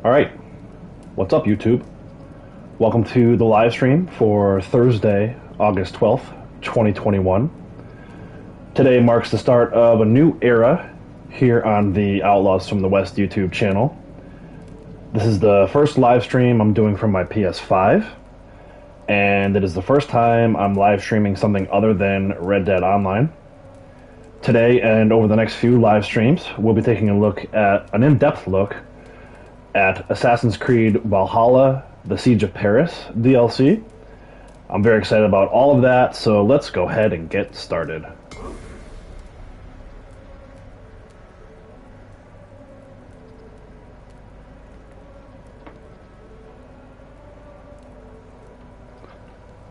Alright, what's up YouTube? Welcome to the live stream for Thursday, August 12th, 2021. Today marks the start of a new era here on the Outlaws from the West YouTube channel. This is the first live stream I'm doing from my PS5, and it is the first time I'm live streaming something other than Red Dead Online. Today and over the next few live streams, we'll be taking a look at an in-depth look at Assassin's Creed Valhalla, The Siege of Paris DLC. I'm very excited about all of that, so let's go ahead and get started.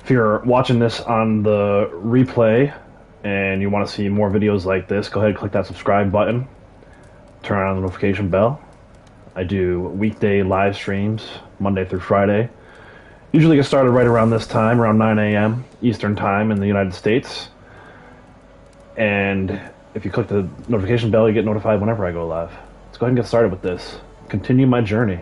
If you're watching this on the replay and you want to see more videos like this, go ahead and click that subscribe button. Turn on the notification bell. I do weekday live streams, Monday through Friday. Usually get started right around this time, around 9 a.m. Eastern Time in the United States. And if you click the notification bell, you get notified whenever I go live. Let's go ahead and get started with this. Continue my journey.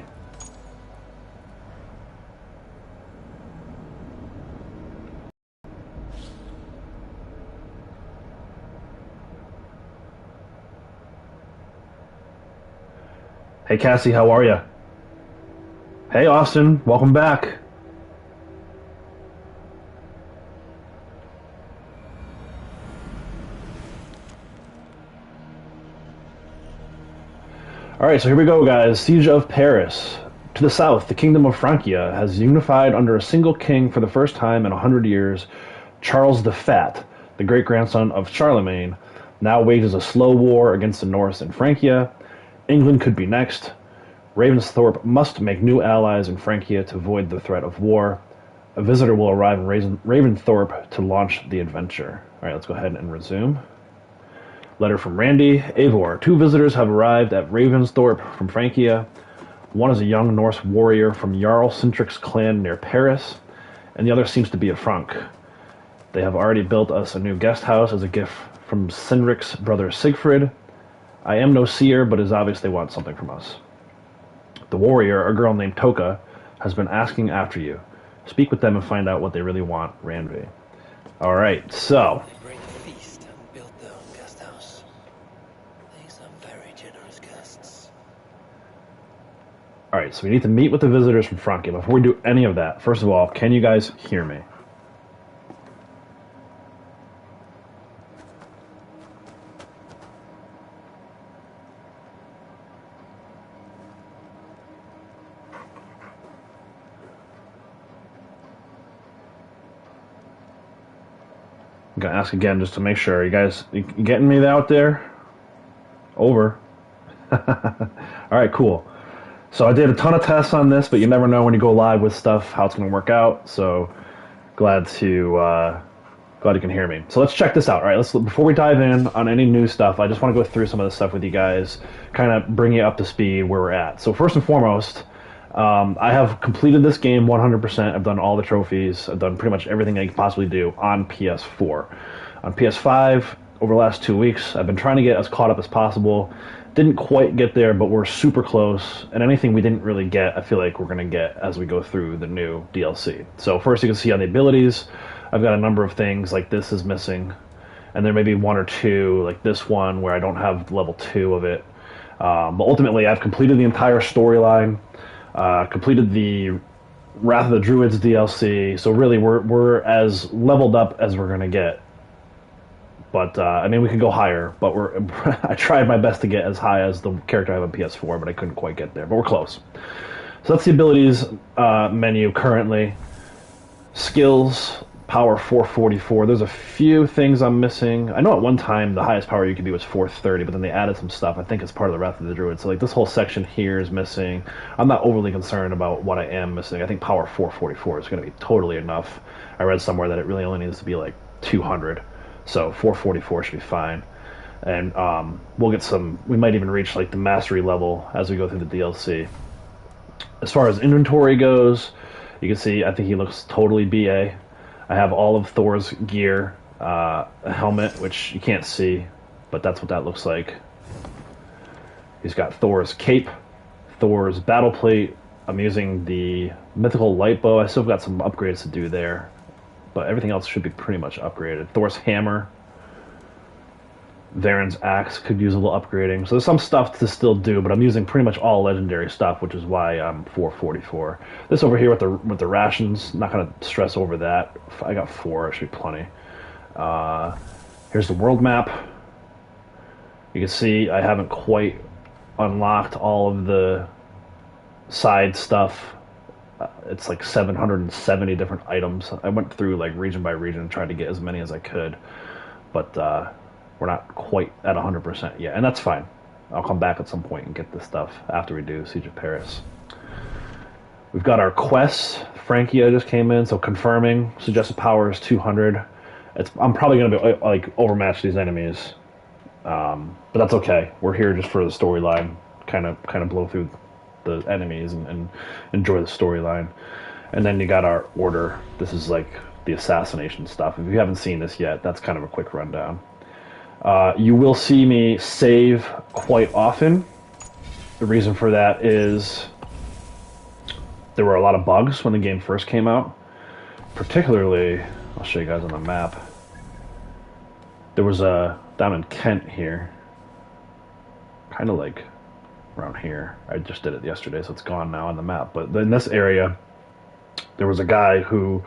Hey Cassie, how are you? Hey Austin, welcome back. Alright, so here we go guys. Siege of Paris. To the south, the Kingdom of Francia has unified under a single king for the first time in 100 years. Charles the Fat, the great-grandson of Charlemagne, now wages a slow war against the Norse in Francia. England could be next. Ravensthorpe must make new allies in Francia to avoid the threat of war. A visitor will arrive in Ravensthorpe to launch the adventure. Alright, let's go ahead and resume. Letter from Randy. Eivor, 2 visitors have arrived at Ravensthorpe from Francia. One is a young Norse warrior from Jarl Sintric's clan near Paris, and the other seems to be a Frank. They have already built us a new guest house as a gift from Sinric's brother Sigfrid. I am no seer, but it is obvious they want something from us. The warrior, a girl named Toka, has been asking after you. Speak with them and find out what they really want, Ranvi. Alright, so. They bring a feast and build their own guest house. These are very generous guests. Alright, so we need to meet with the visitors from Francia. Before we do any of that, first of all, can you guys hear me? I'm gonna ask again just to make sure. You getting me out there? Over. Alright, cool. So I did a ton of tests on this, but you never know when you go live with stuff how it's gonna work out. So glad you can hear me. So let's check this out. Alright, before we dive in on any new stuff, I just want to go through some of the stuff with you guys, kind of bring you up to speed where we're at. So first and foremost, I have completed this game 100%. I've done all the trophies. I've done pretty much everything I could possibly do on PS4. On PS5, over the last 2 weeks, I've been trying to get as caught up as possible. Didn't quite get there, but we're super close. And anything we didn't really get, I feel like we're going to get as we go through the new DLC. So first you can see on the abilities, I've got a number of things like this is missing. And there may be 1 or 2, like this one, where I don't have level 2 of it. But ultimately, I've completed the entire storyline. Completed the Wrath of the Druids DLC, so really we're as leveled up as we're gonna get. But I mean, we could go higher, but I tried my best to get as high as the character I have on PS4, but I couldn't quite get there. But we're close. So that's the abilities menu currently. Skills. Power 444. There's a few things I'm missing. I know at one time the highest power you could be was 430, but then they added some stuff. I think it's part of the Wrath of the Druid. So like this whole section here is missing. I'm not overly concerned about what I am missing. I think power 444 is going to be totally enough. I read somewhere that it really only needs to be like 200. So 444 should be fine. And we'll get some, we might even reach like the mastery level as we go through the DLC. As far as inventory goes, you can see I think he looks totally BA. I have all of Thor's gear, a helmet, which you can't see, but that's what that looks like. He's got Thor's cape, Thor's battle plate. I'm using the mythical light bow. I still got some upgrades to do there, but everything else should be pretty much upgraded. Thor's hammer. Varen's axe could use a little upgrading. So there's some stuff to still do, but I'm using pretty much all legendary stuff, which is why I'm 444. This over here with the rations, not gonna stress over that. I got 4, it should be plenty. Here's the world map. You can see I haven't quite unlocked all of the side stuff. It's like 770 different items. I went through like region by region and tried to get as many as I could, but we're not quite at 100% yet, and that's fine. I'll come back at some point and get this stuff after we do Siege of Paris. We've got our quests. Frankia just came in, so confirming. Suggested power is 200. I'm probably going to be like overmatch these enemies, but that's okay. We're here just for the storyline. Kind of blow through the enemies and enjoy the storyline. And then you got our order. This is like the assassination stuff. If you haven't seen this yet, that's kind of a quick rundown. You will see me save quite often. The reason for that is there were a lot of bugs when the game first came out. Particularly, I'll show you guys on the map. There was a down in Kent here, kind of like around here. I just did it yesterday, so it's gone now on the map. But in this area, there was a guy who...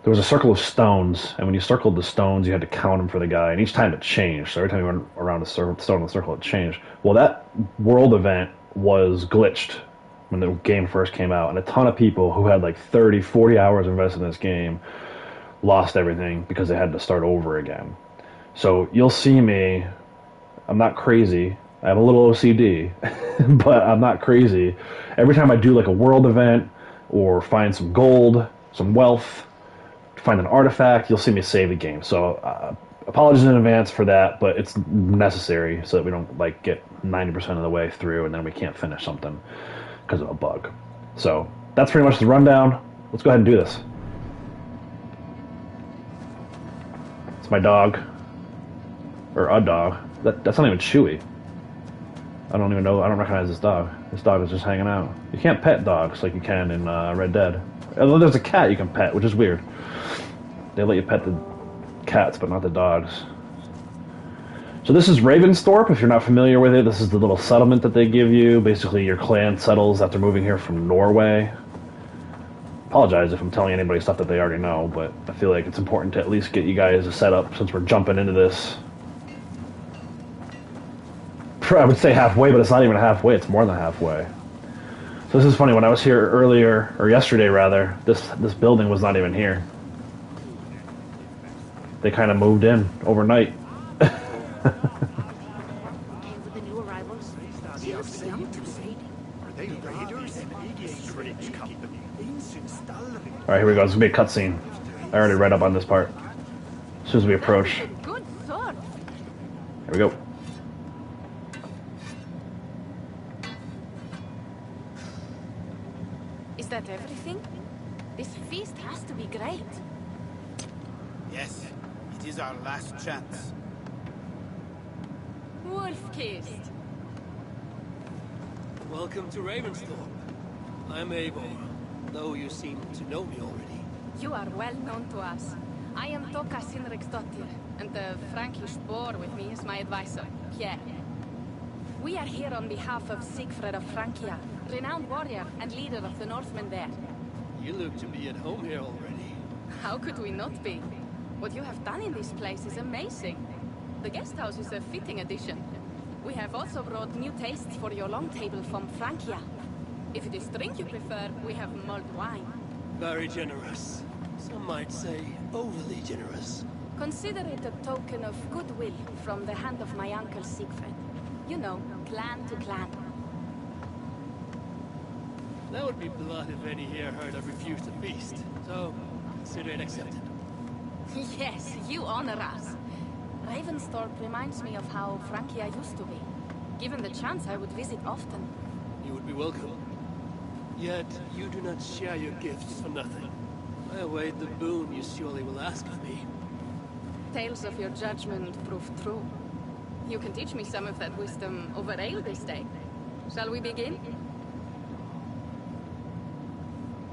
There was a circle of stones, and when you circled the stones, you had to count them for the guy, and each time it changed. So every time you went around a stone in the circle, it changed. Well, that world event was glitched when the game first came out, and a ton of people who had like 30, 40 hours invested in this game lost everything because they had to start over again. So you'll see me, I'm not crazy, I have a little OCD, but I'm not crazy. Every time I do like a world event, or find some gold, some wealth, find an artifact, you'll see me save the game. So apologies in advance for that, but it's necessary so that we don't like get 90% of the way through and then we can't finish something because of a bug. So that's pretty much the rundown. Let's go ahead and do this. It's my dog, or a dog. That's not even Chewy. I don't even know. I don't recognize this dog. This dog is just hanging out. You can't pet dogs like you can in Red Dead. Although there's a cat you can pet, which is weird. They let you pet the cats, but not the dogs. So this is Ravensthorpe, if you're not familiar with it. This is the little settlement that they give you. Basically, your clan settles after moving here from Norway. Apologize if I'm telling anybody stuff that they already know, but I feel like it's important to at least get you guys a setup since we're jumping into this. I would say halfway, but it's not even halfway. It's more than halfway. So this is funny. When I was here earlier, or yesterday rather, this building was not even here. They kind of moved in overnight. Alright, here we go. This is going to be a cutscene. I already read up on this part. As soon as we approach. Here we go. Is that everything? This feast has to be great. Yes, it is our last chance. Wolf-kissed. Welcome to Ravensthorpe. I'm Eivor, though you seem to know me already. You are well known to us. I am Toka Sinriksdottir, and the Frankish boar with me is my advisor, Pierre. We are here on behalf of Sigfred of Francia, renowned warrior and leader of the Northmen there. You look to be at home here already. How could we not be? What you have done in this place is amazing. The guest house is a fitting addition. We have also brought new tastes for your long table from Francia. If it is drink you prefer, we have mulled wine. Very generous. Some might say overly generous. Consider it a token of goodwill from the hand of my uncle Sigfred. You know, clan to clan. That would be blood if any here heard I refused a feast. So, consider it accepted. Yes, you honor us. Ravensthorpe reminds me of how Francia used to be. Given the chance, I would visit often. You would be welcome. Yet, you do not share your gifts for nothing. I await the boon you surely will ask of me. Tales of your judgment prove true. You can teach me some of that wisdom over ale this day. Shall we begin?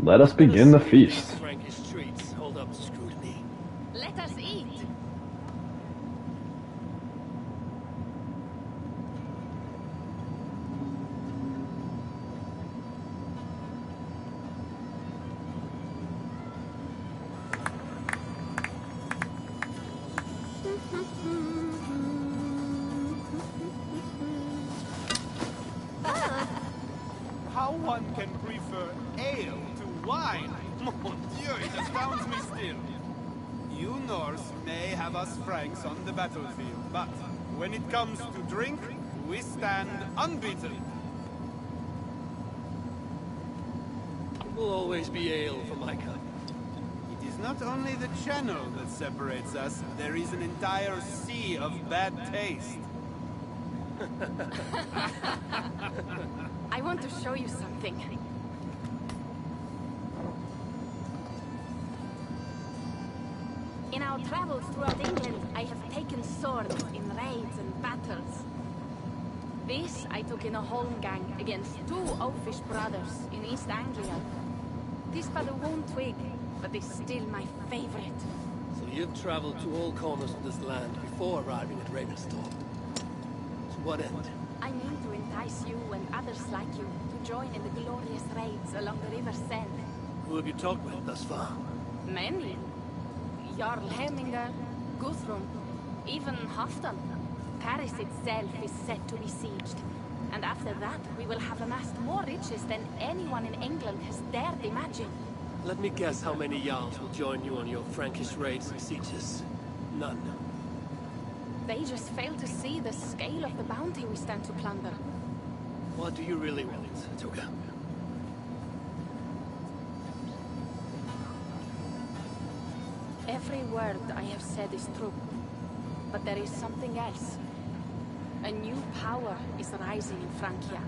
Let us begin the See if these feast. Frankish treats hold up to scrutiny. Let us eat. How one can prefer ale to wine? Mon Dieu, it astounds me still. You Norse may have us Franks on the battlefield, but when it comes to drink, we stand unbeaten. It will always be ale for my cup. It is not only the channel that separates us, there is an entire sea of bad taste. I want to show you something. In our travels throughout England, I have taken swords in raids and battles. This I took in a holmgang against two oafish brothers in East Anglia. This but a wound twig, but is still my favorite. So you've traveled to all corners of this land before arriving at Ravensthorpe. To what end? I mean to entice you and others like you to join in the glorious raids along the River Seine. Who have you talked with thus far? Many. Jarl Heminger, Guthrum, even Halfdan. Paris itself is set to be sieged. And after that, we will have amassed more riches than anyone in England has dared imagine. Let me guess how many Jarls will join you on your Frankish raids and sieges. None. They just fail to see the scale of the bounty we stand to plunder. What do you really want, Toga? Every word I have said is true. But there is something else. A new power is rising in Francia.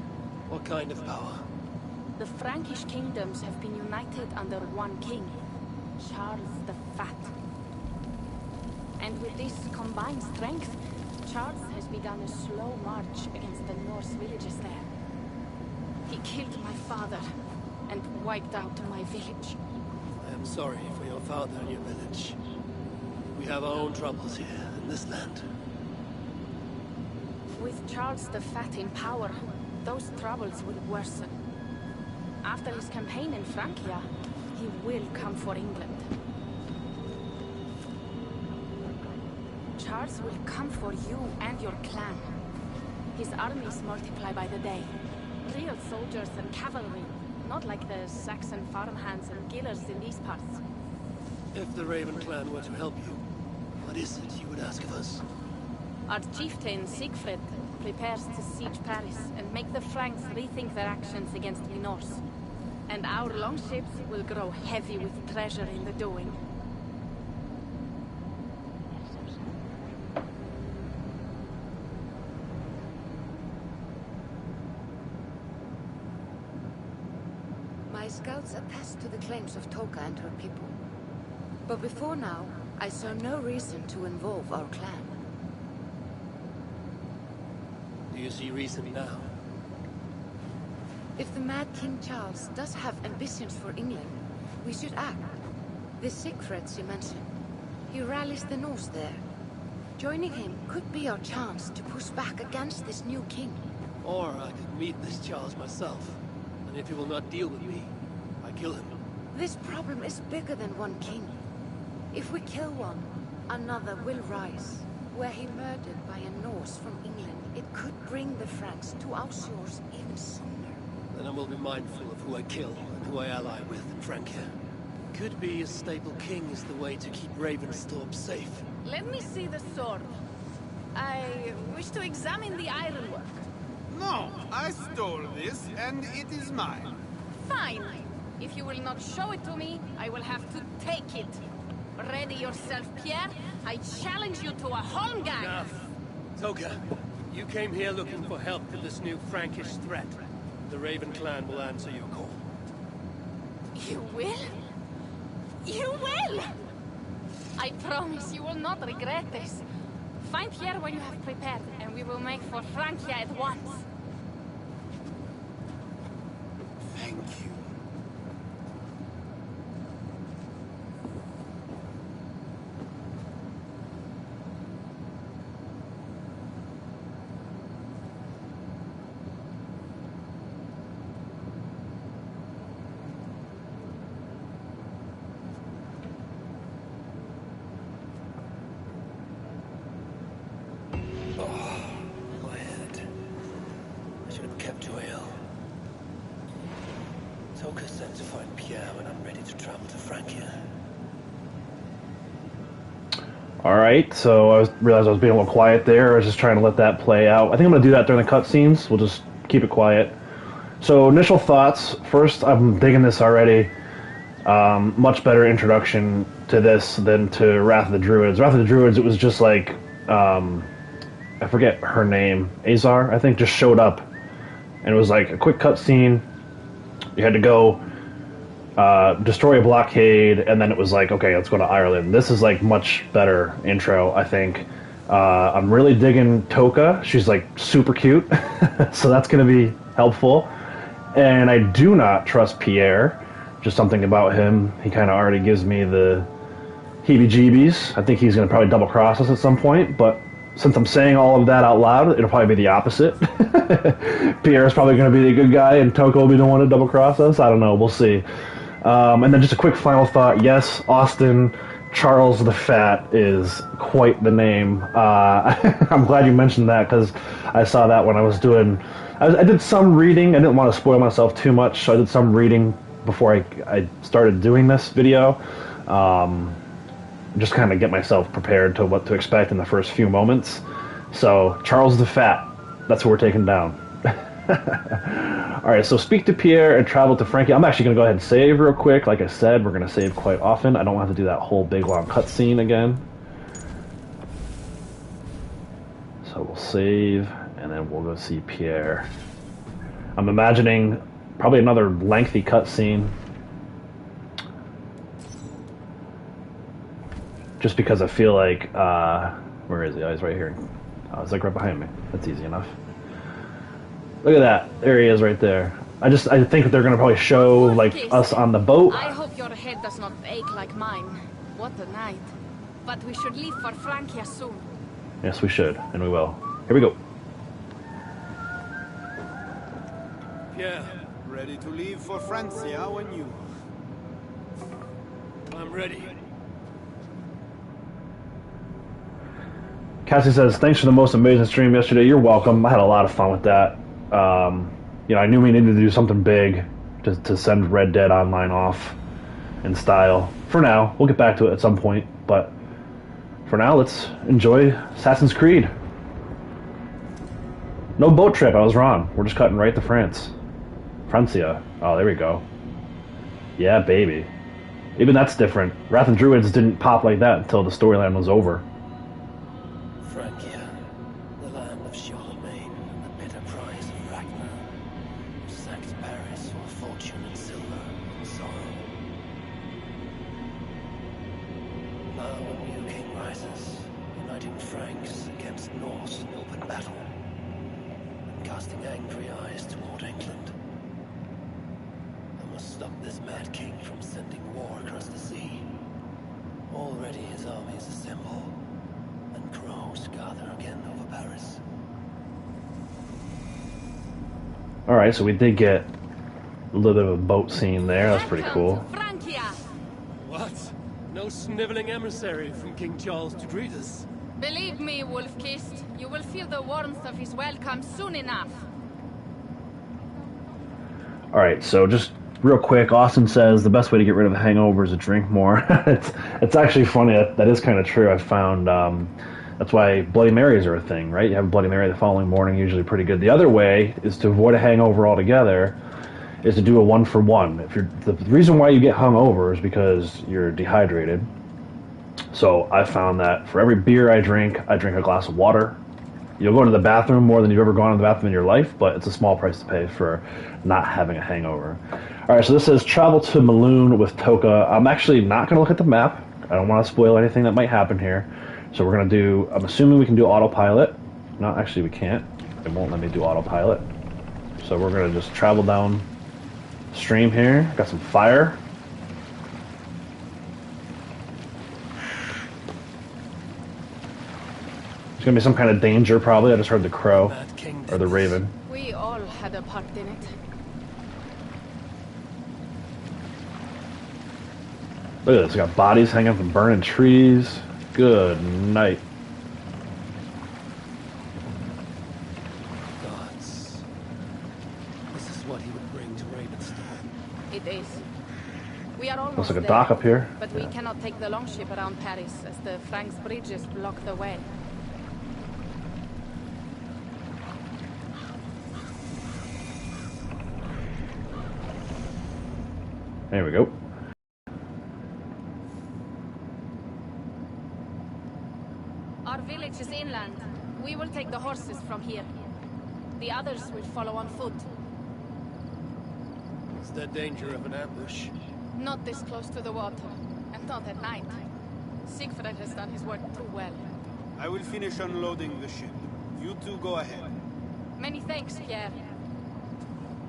What kind of power? The Frankish kingdoms have been united under one king, Charles the Fat. And with this combined strength, Charles has begun a slow march against the Norse villages there. He killed my father and wiped out my village. I am sorry for your father and your village. We have our own troubles here in this land. With Charles the Fat in power, those troubles will worsen. After his campaign in Francia, he will come for England. Charles will come for you and your clan. His armies multiply by the day. Real soldiers and cavalry, not like the Saxon farmhands and gillers in these parts. If the Raven clan were to help you, what is it you would ask of us? Our chieftain, Siegfried, prepares to siege Paris and make the Franks rethink their actions against the Norse. And our longships will grow heavy with treasure in the doing. My scouts attest to the claims of Toka and her people. But before now, I saw no reason to involve our clan. Do you see reason now? If the mad King Charles does have ambitions for England, we should act. The Siegfried you mentioned, he rallies the Norse there. Joining him could be our chance to push back against this new king. Or I could meet this Charles myself, and if he will not deal with me, I kill him. This problem is bigger than one king. If we kill one, another will rise. Were he murdered by a Norse from England, it could bring the Franks to our shores even sooner. Then I will be mindful of who I kill and who I ally with in Francia. Could be a stable king is the way to keep Ravensthorpe safe. Let me see the sword. I wish to examine the ironwork. No, I stole this, and it is mine. Fine. If you will not show it to me, I will have to take it. Ready yourself, Pierre. I challenge you to a holmgang. Enough. Toga, you came here looking for help with this new Frankish threat. The Raven clan will answer your call. You will? You will! I promise you will not regret this. Find Pierre when you have prepared, and we will make for Francia at once. Thank you. kept you ill. Toka said to find Pierre when I'm ready to travel to Francia. Alright, so realized I was being a little quiet there. I was just trying to let that play out. I think I'm going to do that during the cutscenes. We'll just keep it quiet. So, initial thoughts. First, I'm digging this already. Much better introduction to this than to Wrath of the Druids. Wrath of the Druids, it was just like, I forget her name, Azar, I think, just showed up. And it was like a quick cutscene. You had to go destroy a blockade, and then it was like, okay, let's go to Ireland. This is like much better intro, I think. I'm really digging Toka. She's like super cute, so that's going to be helpful. And I do not trust Pierre. Just something about him. He kind of already gives me the heebie-jeebies. I think he's going to probably double-cross us at some point, but since I'm saying all of that out loud, it'll probably be the opposite. Pierre's probably going to be the good guy, and Toka will be the one to double-cross us. I don't know. We'll see. And then just a quick final thought. Yes, Austin Charles the Fat is quite the name. I'm glad you mentioned that, because I saw that when I was doing... I did some reading. I didn't want to spoil myself too much, so I did some reading before I started doing this video. Just kind of get myself prepared to what to expect in the first few moments. So, Charles the Fat, that's what we're taking down. Alright, so speak to Pierre and travel to Francia. I'm actually going to go ahead and save real quick. Like I said, we're going to save quite often. I don't have to do that whole big long cutscene again. So we'll save, and then we'll go see Pierre. I'm imagining probably another lengthy cutscene. Just because I feel like, where is he? Oh, he's right here. Oh, he's like right behind me. That's easy enough. Look at that. There he is right there. I think they're going to probably show, like, us on the boat. I hope your head does not ache like mine. What a night. But we should leave for Francia soon. Yes, we should, and we will. Here we go. Pierre, ready to leave for Francia when you... I'm ready. Cassie says, thanks for the most amazing stream yesterday. You're welcome. I had a lot of fun with that. You know, I knew we needed to do something big to send Red Dead Online off in style. For now. We'll get back to it at some point. But for now, let's enjoy Assassin's Creed. No boat trip. I was wrong. We're just cutting right to France. Francia. Oh, there we go. Yeah, baby. Even that's different. Wrath and Druids didn't pop like that until the storyline was over. Francia, the land of Charlemagne and the bitter prize of Ragnar, who sacked Paris for fortune and silver and sorrow. Now a new king rises, uniting Franks against Norse in open battle, and casting angry eyes toward England. I must stop this mad king from sending war across the sea. Already his armies assemble, and crows gather again over Paris. Alright, so we did get a little bit of a boat scene there. That's pretty cool. Francia! What? No sniveling emissary from King Charles to greet us? Believe me, Wolf-Kissed, you will feel the warmth of his welcome soon enough. Alright, so just real quick, Austin says the best way to get rid of a hangover is to drink more. it's actually funny. That is kind of true. I found that's why Bloody Marys are a thing, right? You have a Bloody Mary the following morning, usually pretty good. The other way is to avoid a hangover altogether, is to do a 1-for-1. If you're the reason why you get hungover is because you're dehydrated. So I found that for every beer I drink a glass of water. You'll go to the bathroom more than you've ever gone to the bathroom in your life, but it's a small price to pay for not having a hangover. Alright, so this says travel to Maloon with Toka. I'm actually not going to look at the map. I don't want to spoil anything that might happen here. So we're going to do, I'm assuming we can do autopilot. No, actually we can't. It won't let me do autopilot. So we're going to just travel down stream here. Got some fire. There's going to be some kind of danger probably. I just heard the crow. Or the raven. We all had a part in it. Look at this. We got bodies hanging from burning trees. Good night. Gods. what he would bring to Ravenstone. It is. We are almost Looks like a there, dock up here. but we cannot take the longship around Paris as the Franks bridges block the way. There we go. Our village is inland. We will take the horses from here. The others will follow on foot. Is there danger of an ambush? Not this close to the water, and not at night. Siegfried has done his work too well. I will finish unloading the ship. You two go ahead. Many thanks, Pierre.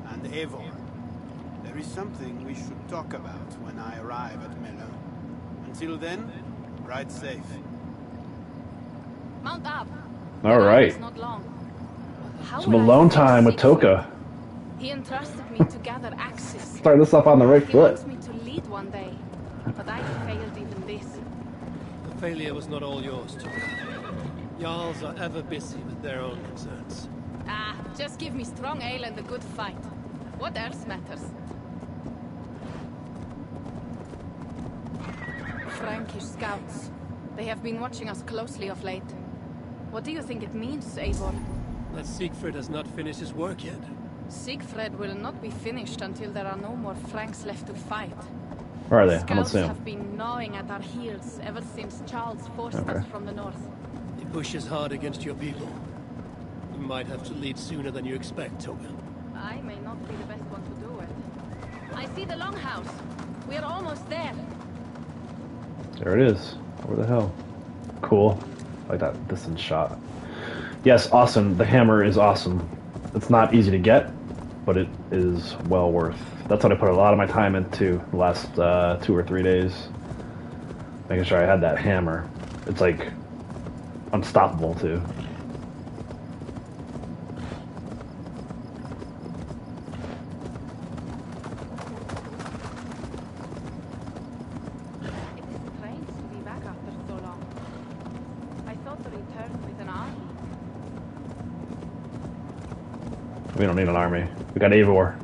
And Eivor, there is something we should talk about when I arrive at Melun. Until then, ride safe. Mount up. All The ride right. is not long. How Some will I alone thank time with Siegfried? Toka. He entrusted me to gather axes. Start this off on the right He foot. wants me to lead one day, but I failed even this. The failure was not all yours, too. Jarls are ever busy with their own concerns. Ah, just give me strong ale and a good fight. What else matters? Frankish scouts. They have been watching us closely of late. What do you think it means, Eivor? That Siegfried has not finished his work yet. Siegfried will not be finished until there are no more Franks left to fight. Where are they? I'm gonna Scouts see them. have been gnawing at our heels ever since Charles forced us from the north. He pushes hard against your people. You might have to lead sooner than you expect, Toga. I may not be the best one to do it. I see the longhouse. We are almost there. There it is. Where the hell? Cool. I like that distance shot. Yes, awesome. The hammer is awesome. It's not easy to get, but it is well worth. That's what I put a lot of my time into the last 2 or 3 days. Making sure I had that hammer. It's like unstoppable too. It is strange to be back after so long. I thought to return with an army. We don't need an army. We got Eivor.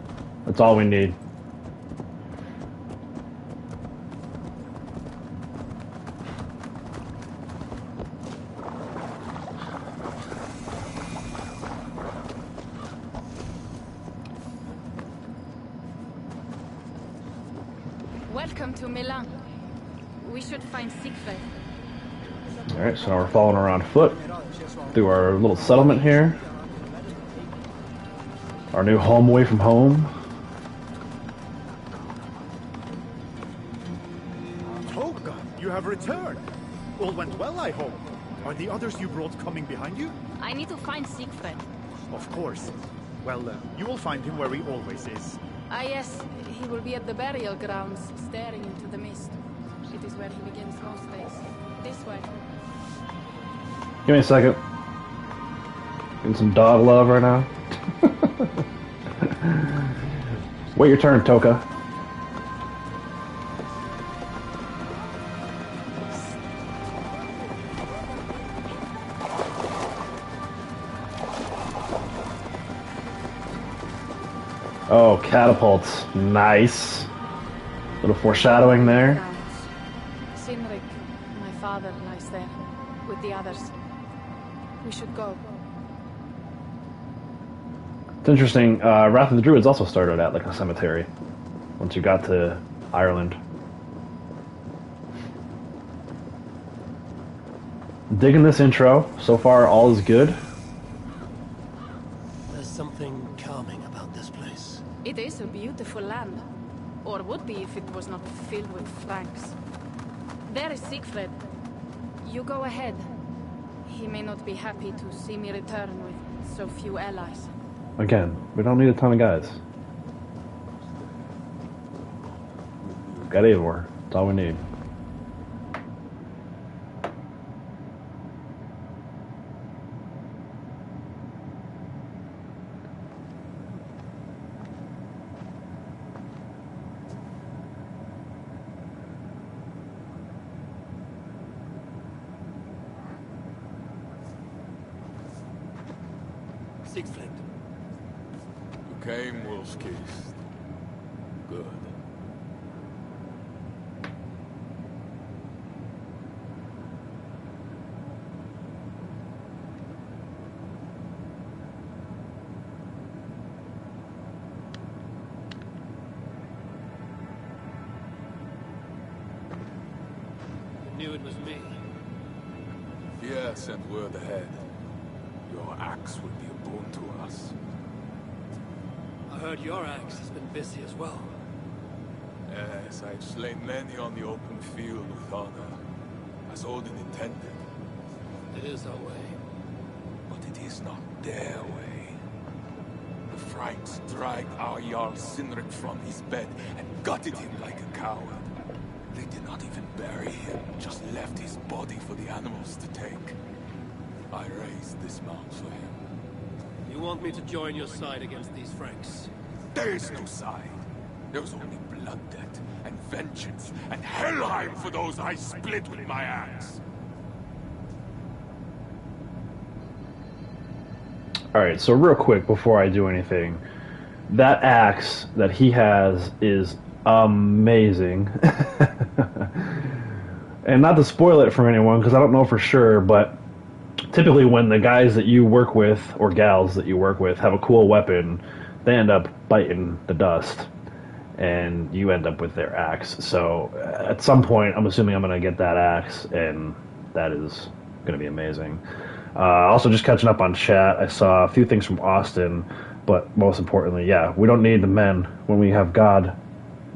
That's all we need. Welcome to Milan. We should find Siegfried. Alright, so now we're following around foot through our little settlement here. Our new home away from home. Toga, you have returned. All went well, I hope. Are the others you brought coming behind you? I need to find Siegfried. Of course. Well, you will find him where he always is. Ah yes, he will be at the burial grounds, staring into the mist. It is where he begins most days. This way. Give me a second. Getting some dog love right now. Wait your turn, Toka. Oh, catapults. Nice. Little foreshadowing there. Grounds. Sinrik, my father, lies there, with the others. We should go. It's interesting. Wrath of the Druids also started at like a cemetery. Once you got to Ireland. Digging this intro. So far, all is good. There's something calming about this place. It is a beautiful land. Or would be if it was not filled with Franks. There is Siegfried. You go ahead. He may not be happy to see me return with so few allies. Again, we don't need a ton of guys. Got Eivor. That's all we need. Siegfried, you came, Wolfkist. Good. Knew it was me. Yes, and word ahead. Your axe will be a boon to us. I heard your axe has been busy as well. Yes, I've slain many on the open field with honor, as Odin intended. It is our way. But it is not their way. The Franks dragged our Jarl Sinric from his bed and gutted him like a coward. They did not even bury him, just left his body for the animals to take. I raised this mound for him. You want me to join your side against these Franks? There is no side. There was only blood debt, and vengeance, and Helheim for those I split with my axe. Alright, so real quick before I do anything, that axe that he has is amazing. And not to spoil it for anyone, because I don't know for sure, but typically when the guys that you work with, or gals that you work with, have a cool weapon, they end up biting the dust, and you end up with their axe. So at some point, I'm assuming I'm going to get that axe, and that is going to be amazing. Also, just catching up on chat, I saw a few things from Austin, but most importantly, yeah, we don't need the men when we have God,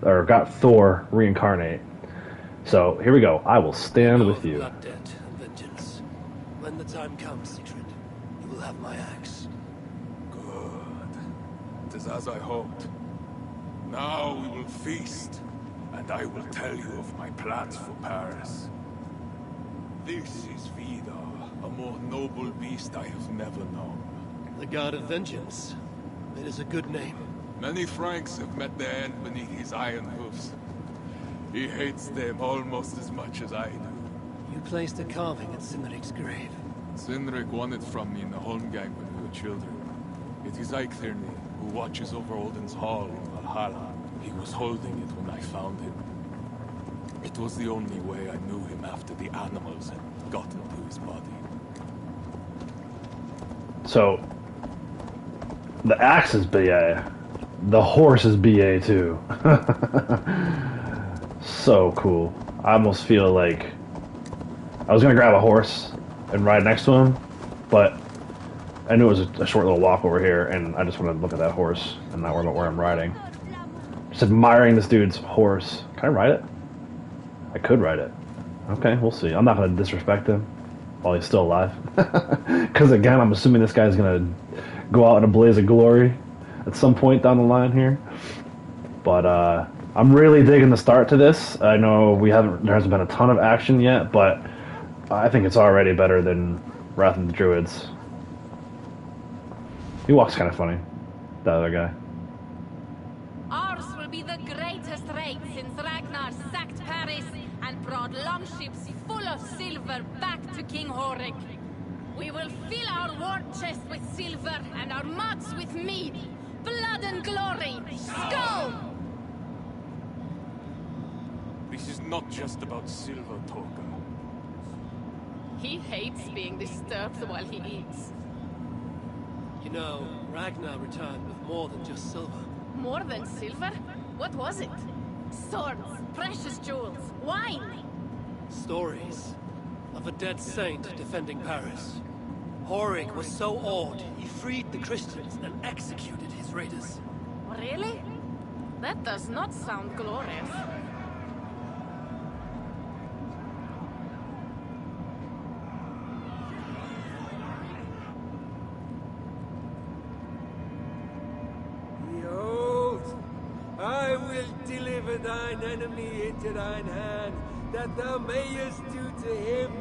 or got Thor reincarnate. So here we go. I will stand with you. Blood debt and vengeance. When the time comes, Sigrid, you will have my axe. Good. It is as I hoped. Now we will feast, and I will tell you of my plans for Paris. This is Vidar, a more noble beast I have never known. The God of Vengeance. It is a good name. Many Franks have met their end beneath his iron hoofs. He hates them almost as much as I do. You placed a carving at Sinric's grave. Sinric won it from me in the Holmgang when we were children. It is Eiktherni, who watches over Odin's hall in Valhalla. He was holding it when I found him. It was the only way I knew him after the animals had gotten to his body. So, the axe is BA. The horse is BA too. So cool. I almost feel like I was gonna grab a horse and ride next to him, but I knew it was a short little walk over here, and I just wanted to look at that horse and not worry about where I'm riding. Just admiring this dude's horse. Can I ride it? I could ride it. Okay, we'll see. I'm not gonna disrespect him while he's still alive, because again, I'm assuming this guy's gonna go out in a blaze of glory at some point down the line here. But I'm really digging the start to this. I know there hasn't been a ton of action yet, but I think it's already better than Wrath of the Druids. He walks kind of funny, that other guy. Ours will be the greatest raid since Ragnar sacked Paris and brought longships full of silver back to King Horik. We will fill our war chest with silver and our mugs with mead. Blood and glory! Skull! This is not just about silver, Torka. He hates being disturbed while he eats. You know, Ragnar returned with more than just silver. More than silver? What was it? Swords, precious jewels, wine! Stories of a dead saint defending Paris. Horik was so awed, he freed the Christians and executed his raiders. Really? That does not sound glorious. Behold, I will deliver thine enemy into thine hand, that thou mayest do to him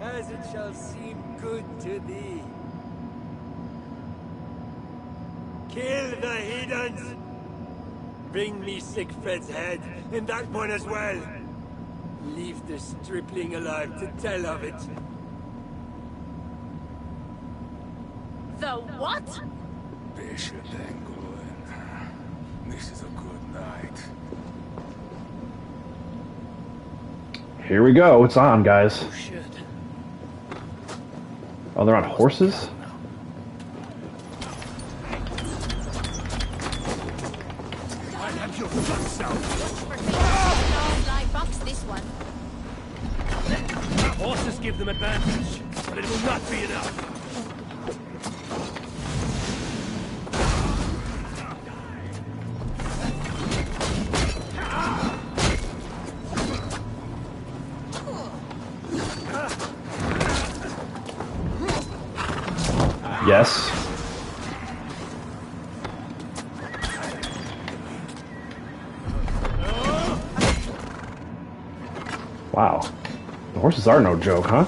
as it shall seem good to thee. Kill the heathens! Bring me Sigfred's head, and that one as well. Leave the stripling alive to tell of it. The what? Bishop England. This is a good night. Here we go. It's on, guys. Oh shit. Oh, they're on horses? I have your guts out. I boxed this one. Horses give them advantage, but it will not be enough. Yes. Wow. The horses are no joke, huh?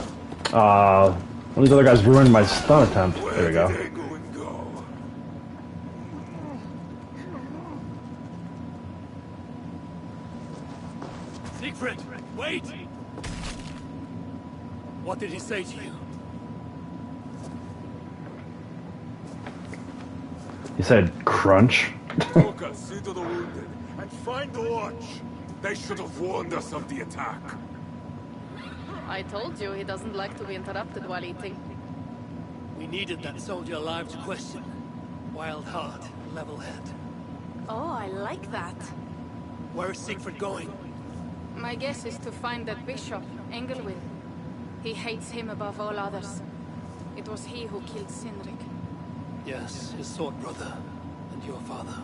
One of these other guys ruined my stun attempt. There we go. Where did they go and go? Siegfried, wait! What did he say to you? He said crunch. Volker, see to the wounded and find the watch. They should have warned us of the attack. I told you he doesn't like to be interrupted while eating. We needed that soldier alive to question. Wild heart, level head. Oh, I like that. Where is Siegfried going? My guess is to find that bishop, Engelwin. He hates him above all others. It was he who killed Cynric. Yes, his sword brother. And your father.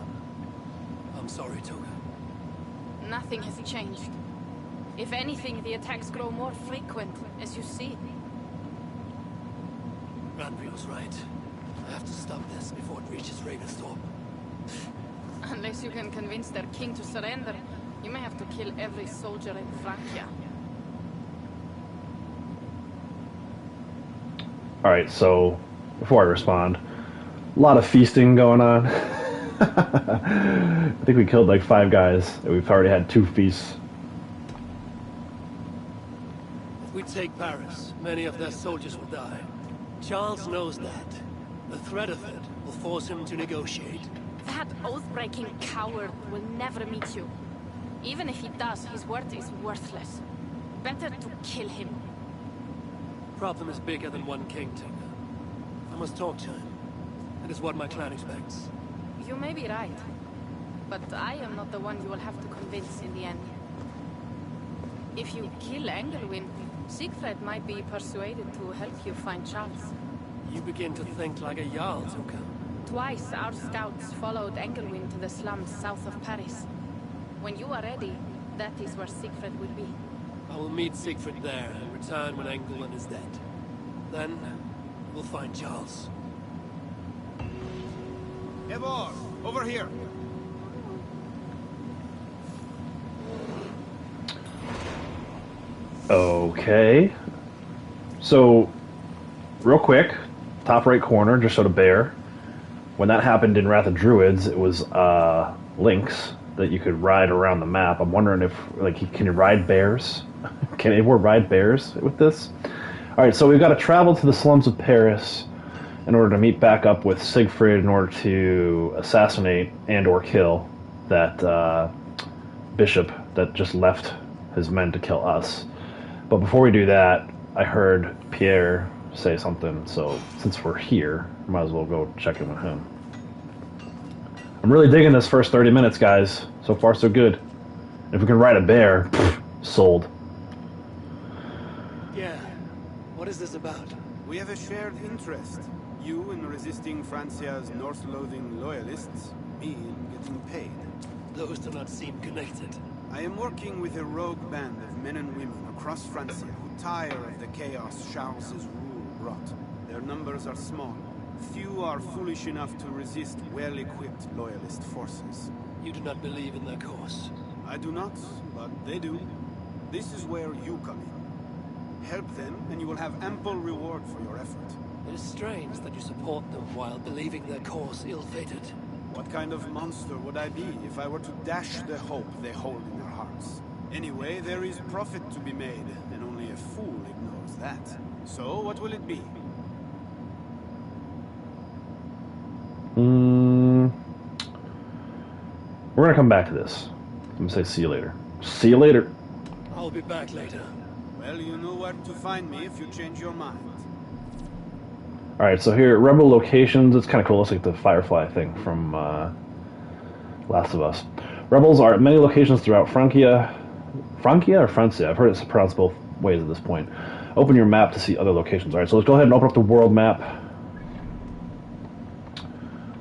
I'm sorry, Toga. Nothing has changed. If anything, the attacks grow more frequent, as you see. Randriel's right. I have to stop this before it reaches Ravensthorpe. Unless you can convince their king to surrender, you may have to kill every soldier in Francia. Alright, so before I respond, a lot of feasting going on. I think we killed like 5 guys, and we've already had 2 feasts. If we take Paris, many of their soldiers will die. Charles knows that. The threat of it will force him to negotiate. That oath-breaking coward will never meet you. Even if he does, his word is worthless. Better to kill him. Problem is bigger than one king, Tinker. I must talk to him. That is what my clan expects. You may be right. But I am not the one you will have to convince in the end. If you kill Engelwin, Siegfried might be persuaded to help you find Charles. You begin to think like a Jarl, Tuka. Twice our scouts followed Engelwin to the slums south of Paris. When you are ready, that is where Siegfried will be. I will meet Siegfried there and return when Engelwin is dead. Then, we'll find Charles. Eivor, over here. Okay. So, real quick, top right corner just showed a bear. When that happened in Wrath of Druids, it was links that you could ride around the map. I'm wondering if, like, can you ride bears? Can Eivor ride bears with this? Alright, so we've got to travel to the slums of Paris in order to meet back up with Siegfried in order to assassinate and or kill that bishop that just left his men to kill us. But before we do that, I heard Pierre say something, so since we're here, might as well go check in with him. I'm really digging this first 30 minutes, guys. So far, so good. If we can ride a bear, pff, sold. Yeah. What is this about? We have a shared interest. You in resisting Francia's North-loathing loyalists, me in getting paid. Those do not seem connected. I am working with a rogue band of men and women across Francia who tire of the chaos Charles's rule brought. Their numbers are small. Few are foolish enough to resist well-equipped loyalist forces. You do not believe in their cause. I do not, but they do. This is where you come in. Help them, and you will have ample reward for your effort. It is strange that you support them while believing their cause ill-fated. What kind of monster would I be if I were to dash the hope they hold in their hearts? Anyway, there is profit to be made, and only a fool ignores that. So, what will it be? We're gonna come back to this. I'm gonna say see you later. See you later. I'll be back later. Well, you know where to find me if you change your mind. Alright, so here, Rebel locations. It's kind of cool. Looks like the Firefly thing from Last of Us. Rebels are at many locations throughout Francia. Francia or Francia? I've heard it's pronounced both ways at this point. Open your map to see other locations. Alright, so let's go ahead and open up the world map.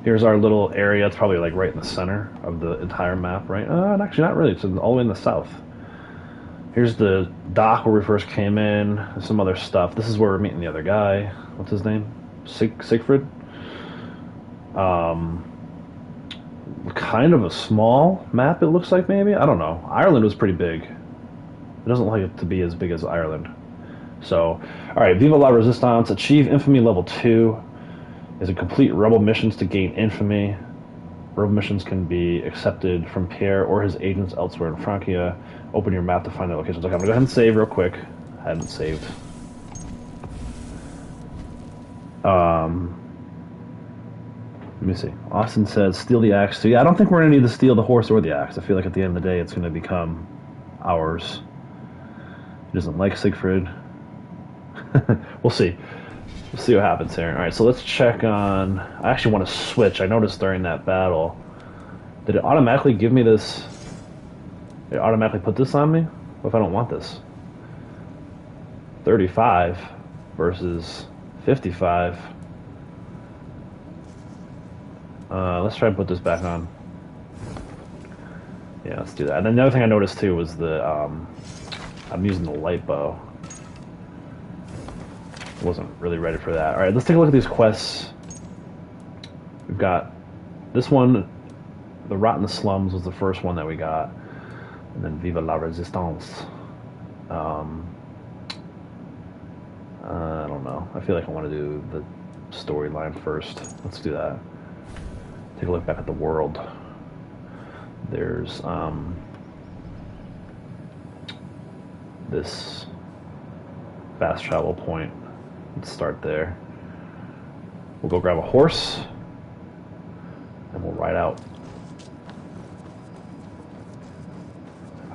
Here's our little area. It's probably like right in the center of the entire map, right? Actually, not really. It's all the way in the south. Here's the dock where we first came in. There's some other stuff. This is where we're meeting the other guy. What's his name? Siegfried? Kind of a small map, it looks like, maybe? I don't know. Ireland was pretty big. It doesn't look like it to be as big as Ireland. So, alright, Viva la Resistance. Achieve Infamy Level 2. Is a complete Rebel missions to gain infamy. Rebel missions can be accepted from Pierre or his agents elsewhere in Francia. Open your map to find the locations. Okay, I'm gonna go ahead and save real quick. I hadn't saved. Let me see. Austin says steal the axe. So yeah, I don't think we're gonna need to steal the horse or the axe. I feel like at the end of the day, it's gonna become ours. He doesn't like Siegfried. We'll see. We'll see what happens here. Alright, so let's check on... I actually want to switch. I noticed during that battle... Did it automatically give me this... Did it automatically put this on me? What if I don't want this? 35 versus 55. Let's try and put this back on. Yeah, let's do that. And then the other thing I noticed too was the... I'm using the light bow. Wasn't really ready for that. Alright, let's take a look at these quests. We've got this one, the Rot in the Slums was the first one that we got. And then Viva la Resistance. I don't know. I feel like I want to do the storyline first. Let's do that. Take a look back at the world. There's this fast travel point. Let's start there. We'll go grab a horse and we'll ride out.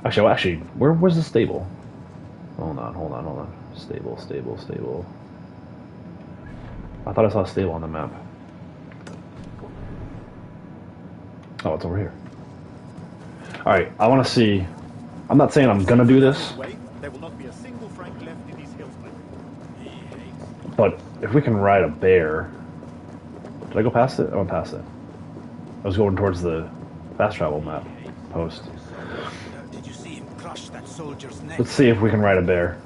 Actually, where's the stable? Hold on. Stable. I thought I saw a stable on the map. Oh, it's over here. Alright, I want to see... I'm not saying I'm gonna do this. There will not be a single franc left in these hills. But if we can ride a bear... Did I go past it? I went past it. I was going towards the fast travel map post. Did you see him crush that soldier's neck? Let's see if we can ride a bear.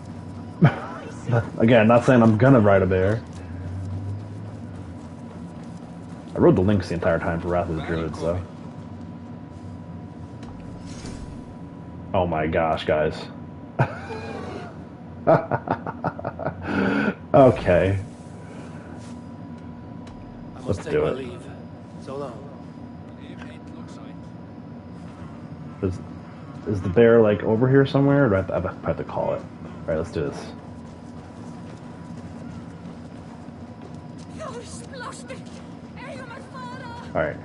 Again, not saying I'm gonna ride a bear. I rode the Lynx the entire time for Wrath of the Druids, though. Oh my gosh, guys. Okay. Let's do it. Leave. So long. Is the bear like over here somewhere? Or do I have to call it? Alright, let's do this. Alright.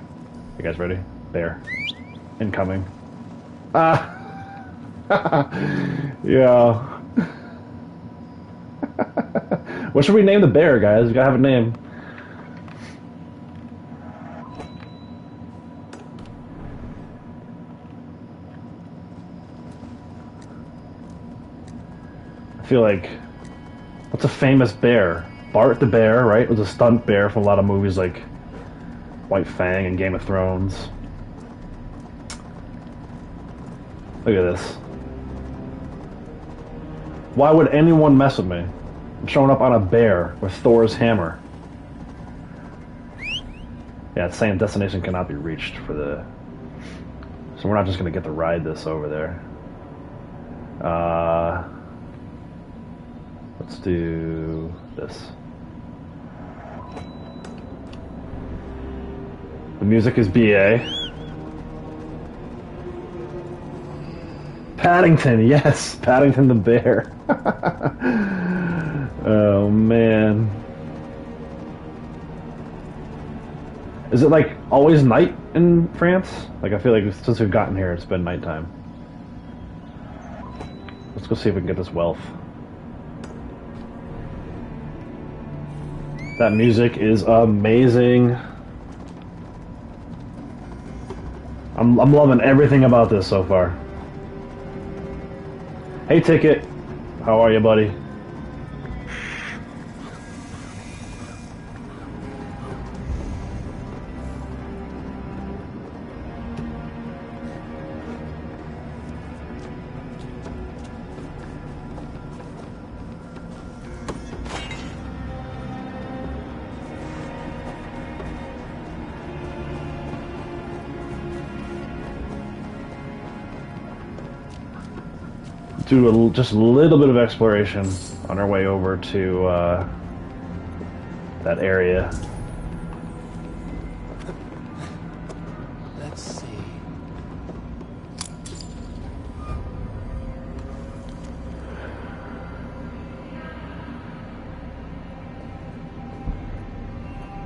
You guys ready? Bear. Incoming. Ah! Yeah. What should we name the bear, guys? We gotta have a name. I feel like... What's a famous bear? Bart the Bear, right? It was a stunt bear from a lot of movies like White Fang and Game of Thrones. Look at this. Why would anyone mess with me? I'm showing up on a bear with Thor's hammer. Yeah, it's saying destination cannot be reached for the... So we're not just going to get to ride this over there. Let's do this. The music is BA. Paddington, yes! Paddington the bear. Oh, man. Is it like always night in France? Like I feel like since we've gotten here, it's been nighttime. Let's go see if we can get this wealth. That music is amazing. I'm loving everything about this so far. Hey, Ticket. How are you, buddy? Do just a little bit of exploration on our way over to that area. Let's see.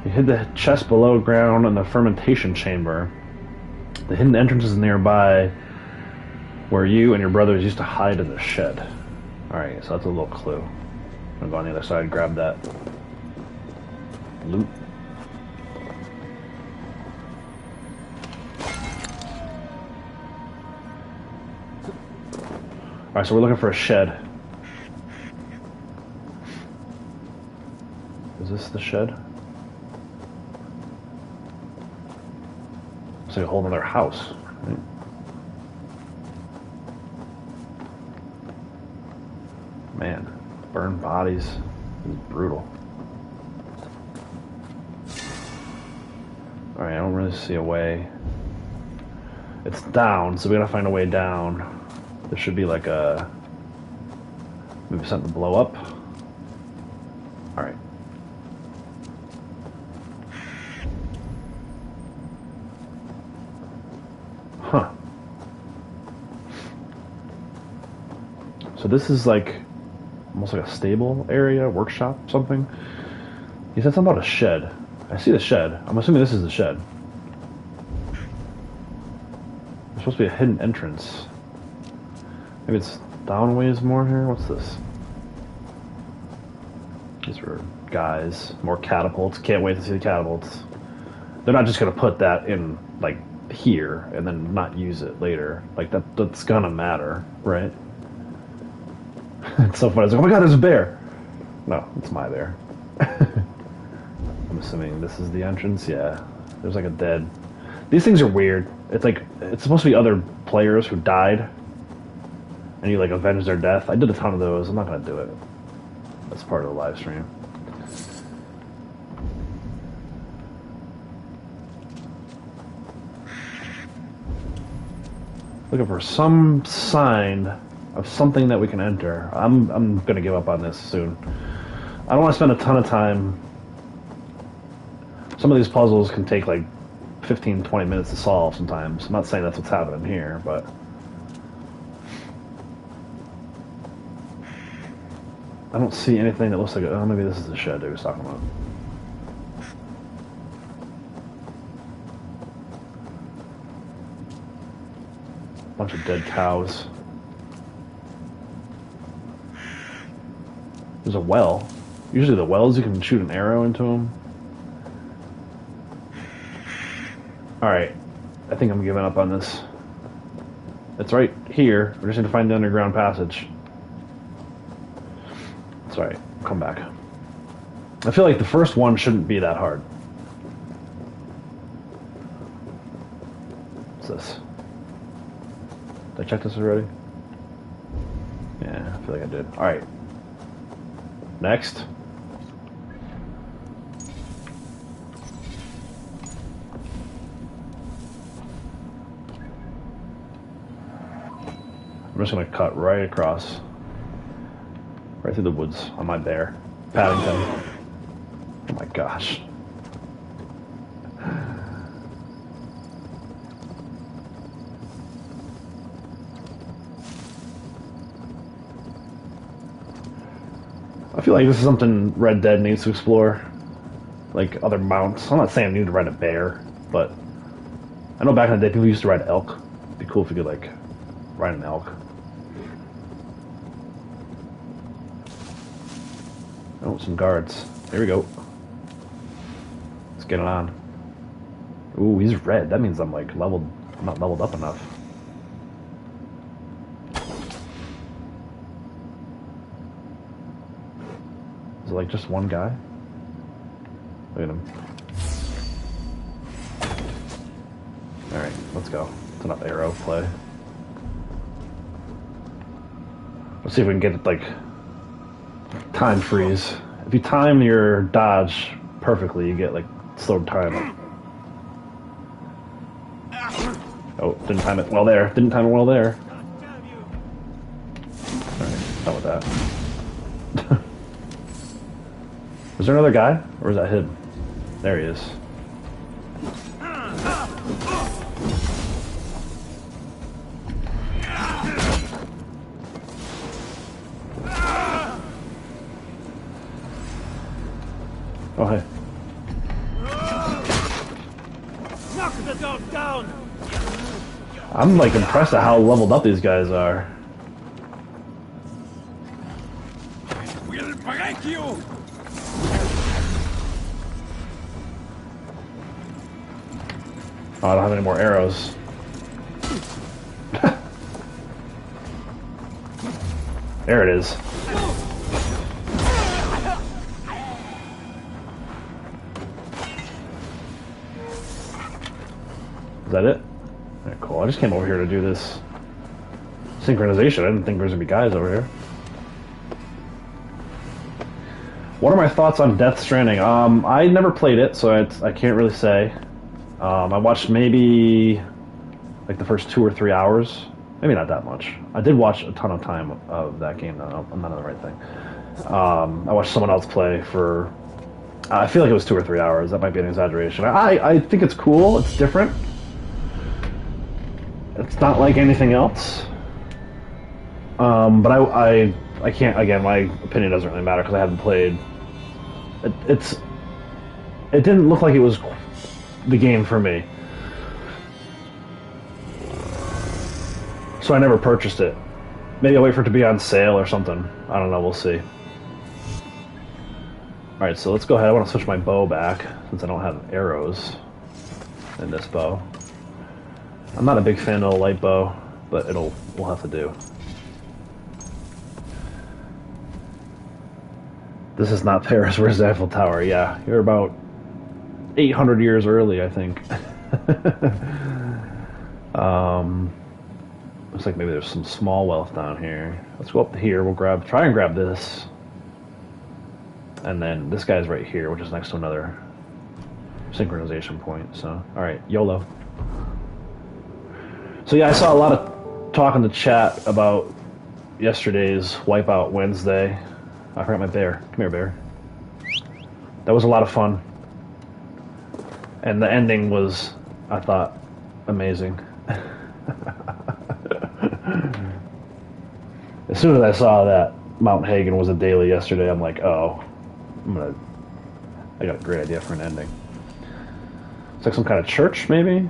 You hid the chest below ground in the fermentation chamber. The hidden entrance is nearby, where you and your brothers used to hide in the shed. Alright, so that's a little clue. I'm gonna go on the other side and grab that loot. Alright, so we're looking for a shed. Is this the shed? It's like a whole other house, right? Man, burned bodies. This is brutal. Alright, I don't really see a way. It's down, so we gotta find a way down. There should be like a... maybe something to blow up. Alright. Huh. So this is like... almost like a stable area, workshop, something. He said something about a shed. I see the shed. I'm assuming this is the shed. There's supposed to be a hidden entrance. Maybe it's downways more here? What's this? These were guys. More catapults. Can't wait to see the catapults. They're not just going to put that in, like, here and then not use it later. Like, that's gonna matter, right? It's so funny. It's like, oh my god, there's a bear! No, it's my bear. I'm assuming this is the entrance. Yeah. There's like a dead... These things are weird. It's like, it's supposed to be other players who died. And you like avenge their death. I did a ton of those. I'm not gonna do it. That's part of the live stream. Looking for some sign of something that we can enter. I'm gonna give up on this soon. I don't want to spend a ton of time. Some of these puzzles can take like 15-20 minutes to solve sometimes. I'm not saying that's what's happening here, but I don't see anything that looks like... oh, maybe this is the shed that he was talking about. Bunch of dead cows. There's a well. Usually the wells, you can shoot an arrow into them. Alright. I think I'm giving up on this. It's right here. We just need to find the underground passage. It's alright. Come back. I feel like the first one shouldn't be that hard. What's this? Did I check this already? Yeah, I feel like I did. Alright. Next. I'm just gonna cut right across. Right through the woods on my bear. Paddington. Oh my gosh. I feel like this is something Red Dead needs to explore. like other mounts. I'm not saying you need to ride a bear, but I know back in the day people used to ride elk. It'd be cool if you could like ride an elk. Oh, some guards. Here we go. Let's get it on. Ooh, he's red. That means I'm like leveled. I'm not leveled up enough. Is it like just one guy? Look at him. Alright, let's go. It's enough arrow play. Let's see if we can get like time freeze. If you time your dodge perfectly, you get like slowed time. Oh, didn't time it well there. Didn't time it well there. Alright, done with that. Is there another guy? Or is that him? There he is. Oh, hey. Knock the dog down! I'm like impressed at how leveled up these guys are. We'll break you! Oh, I don't have any more arrows. There it is. Is that it? Alright, cool. I just came over here to do this synchronization. I didn't think there was gonna be guys over here. What are my thoughts on Death Stranding? I never played it, so I can't really say. I watched maybe like the first 2 or 3 hours. Maybe not that much. I did watch a ton of time of that game, though. I'm not on the right thing. I watched someone else play for... I feel like it was 2 or 3 hours. That might be an exaggeration. I think it's cool. It's different. It's not like anything else. But I can't... Again, my opinion doesn't really matter because I haven't played... It didn't look like it was the game for me. So I never purchased it. Maybe I'll wait for it to be on sale or something. I don't know, we'll see. Alright, so let's go ahead. I want to switch my bow back, since I don't have arrows in this bow. I'm not a big fan of a light bow, but we'll have to do. This is not Paris, where's the Eiffel Tower? Yeah, you're about 800 years early, I think. Looks like maybe there's some small wealth down here. Let's go up here. We'll try and grab this. And then this guy's right here, which is next to another synchronization point. So, alright, YOLO. So yeah, I saw a lot of talk in the chat about yesterday's Wipeout Wednesday. I forgot my bear. Come here, bear. That was a lot of fun. And the ending was, I thought, amazing. As soon as I saw that Mount Hagen was a daily yesterday, I'm like, oh, I got a great idea for an ending. It's like some kind of church, maybe?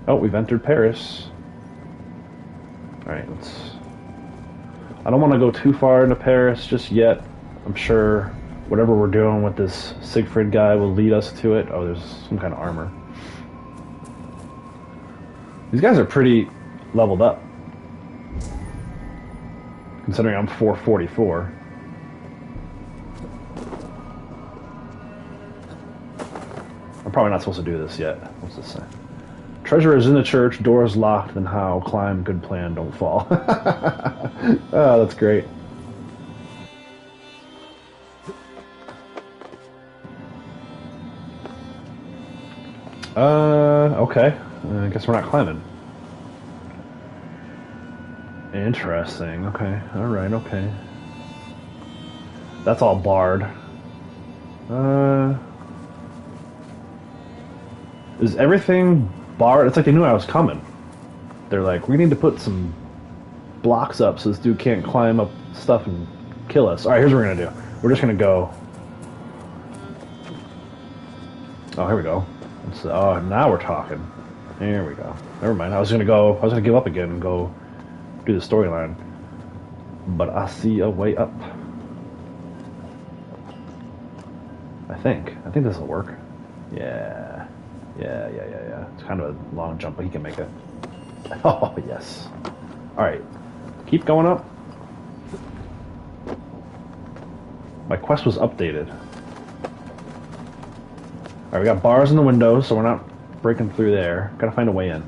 Oh, we've entered Paris. Alright, I don't want to go too far into Paris just yet. I'm sure whatever we're doing with this Siegfried guy will lead us to it. Oh, there's some kind of armor. These guys are pretty leveled up. Considering I'm 444. I'm probably not supposed to do this yet. What's this say? Treasure is in the church, doors locked, then how? Climb, good plan, don't fall. Oh, that's great. Okay. I guess we're not climbing. Interesting. Okay. Alright, okay. That's all barred. Is everything barred? It's like they knew I was coming. They're like, we need to put some blocks up so this dude can't climb up stuff and kill us. Alright, here's what we're gonna do. We're just gonna go Oh, here we go. Oh, now we're talking. There we go. Never mind. I was gonna give up again and go do the storyline. But I see a way up. I think this will work. Yeah. It's kind of a long jump, but he can make it. Oh, yes. Alright. Keep going up. My quest was updated. Alright, we got bars in the windows, so we're not breaking through there. Gotta find a way in.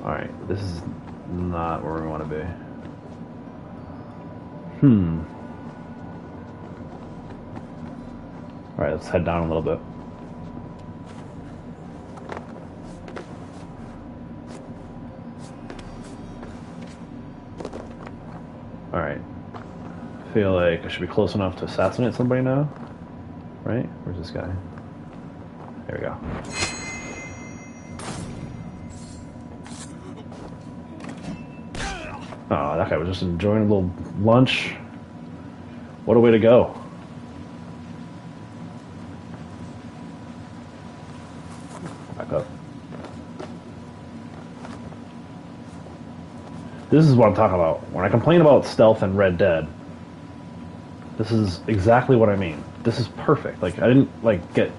Alright, this is not where we want to be. Alright, let's head down a little bit. Alright. I feel like I should be close enough to assassinate somebody now. Right? Where's this guy? There we go. Oh, that guy was just enjoying a little lunch. What a way to go. Back up. This is what I'm talking about. When I complain about stealth in Red Dead, this is exactly what I mean. This is perfect. Like, I didn't, like, get,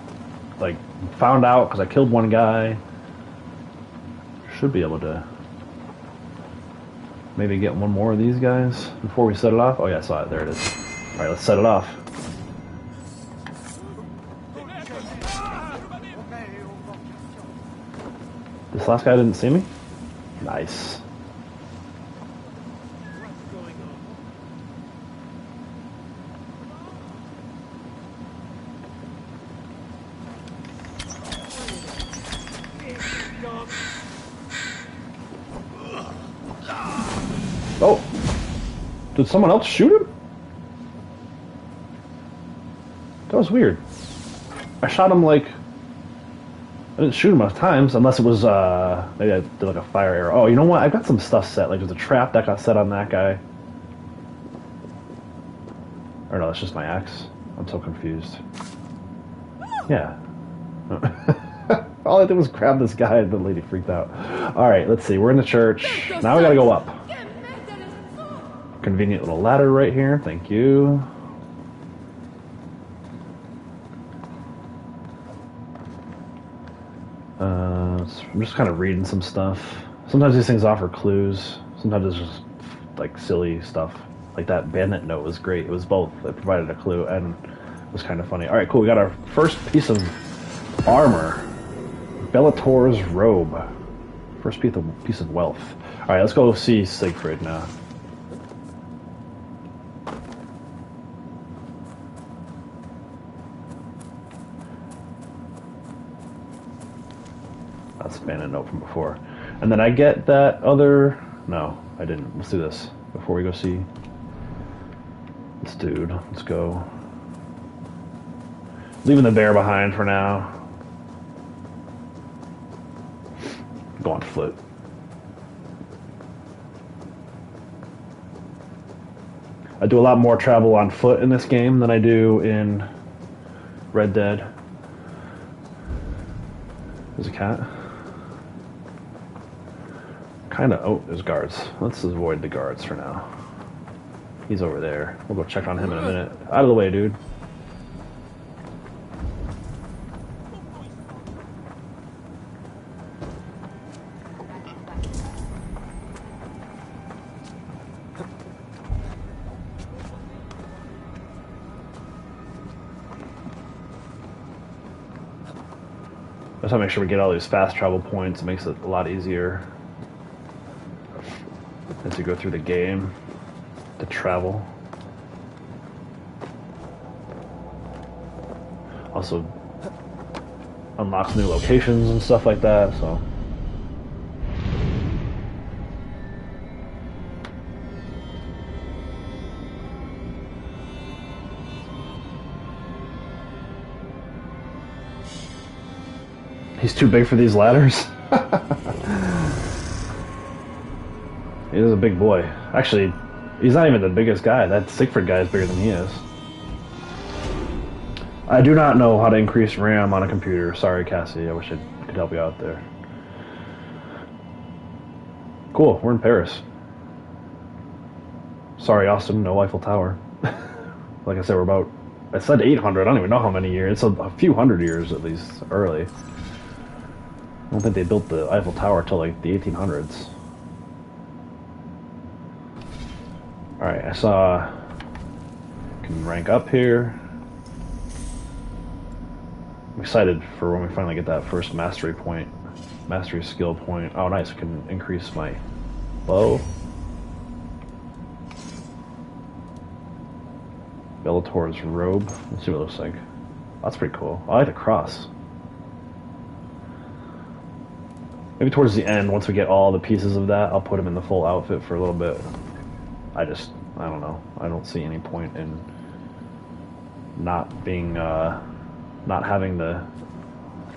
like, found out because I killed one guy. Should be able to maybe get one more of these guys before we set it off. Oh yeah, I saw it. There it is. Alright, let's set it off. This last guy didn't see me? Nice. Oh! Did someone else shoot him? That was weird. I shot him like... I didn't shoot him enough times, unless it was, maybe I did like a fire arrow. Oh, you know what? I've got some stuff set. Like, there's a trap that got set on that guy. Or no, that's just my axe. I'm so confused. Yeah. All I did was grab this guy and the lady freaked out. Alright, let's see. We're in the church. Now we gotta go up. Convenient little ladder right here. Thank you. I'm just kind of reading some stuff. Sometimes these things offer clues. Sometimes it's just like silly stuff. Like that bandit note was great. It was both. It provided a clue and it was kind of funny. Alright, cool. We got our first piece of armor. Bellator's robe. First piece of wealth. Alright, let's go see Siegfried now. That's bandit note from before. And then I get that other... No, I didn't. Let's do this before we go see this dude. Let's go. Leaving the bear behind for now. Go on foot. I do a lot more travel on foot in this game than I do in Red Dead. There's a cat. Kinda. Oh, there's guards. Let's avoid the guards for now. He's over there. We'll go check on him in a minute. Out of the way, dude. Just want to make sure we get all these fast travel points. It makes it a lot easier as you go through the game to travel. Also unlocks new locations and stuff like that, so. He's too big for these ladders? He's a big boy. Actually, he's not even the biggest guy. That Siegfried guy is bigger than he is. I do not know how to increase RAM on a computer. Sorry, Cassie. I wish I could help you out there. Cool, we're in Paris. Sorry, Austin, no Eiffel Tower. Like I said, we're about... I said 800, I don't even know how many years. It's a few hundred years, at least, early. I don't think they built the Eiffel Tower till like the 1800s. Alright, I saw... Can rank up here. I'm excited for when we finally get that first mastery point. Mastery skill point. Oh, nice. I can increase my bow. Bellator's robe. Let's see what it looks like. That's pretty cool. I like the cross. Maybe towards the end, once we get all the pieces of that, I'll put him in the full outfit for a little bit. I don't know. I don't see any point in not being, not having the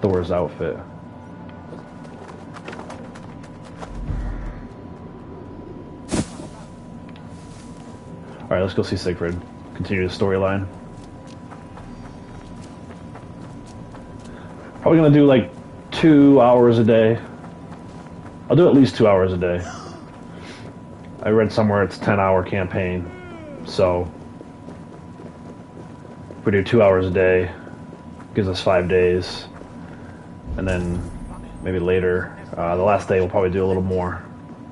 Thor's outfit. Alright, let's go see Siegfried. Continue the storyline. Probably gonna do like 2 hours a day. I'll do at least 2 hours a day. I read somewhere it's a 10-hour campaign, so if we do 2 hours a day, gives us 5 days, and then maybe later, the last day we'll probably do a little more,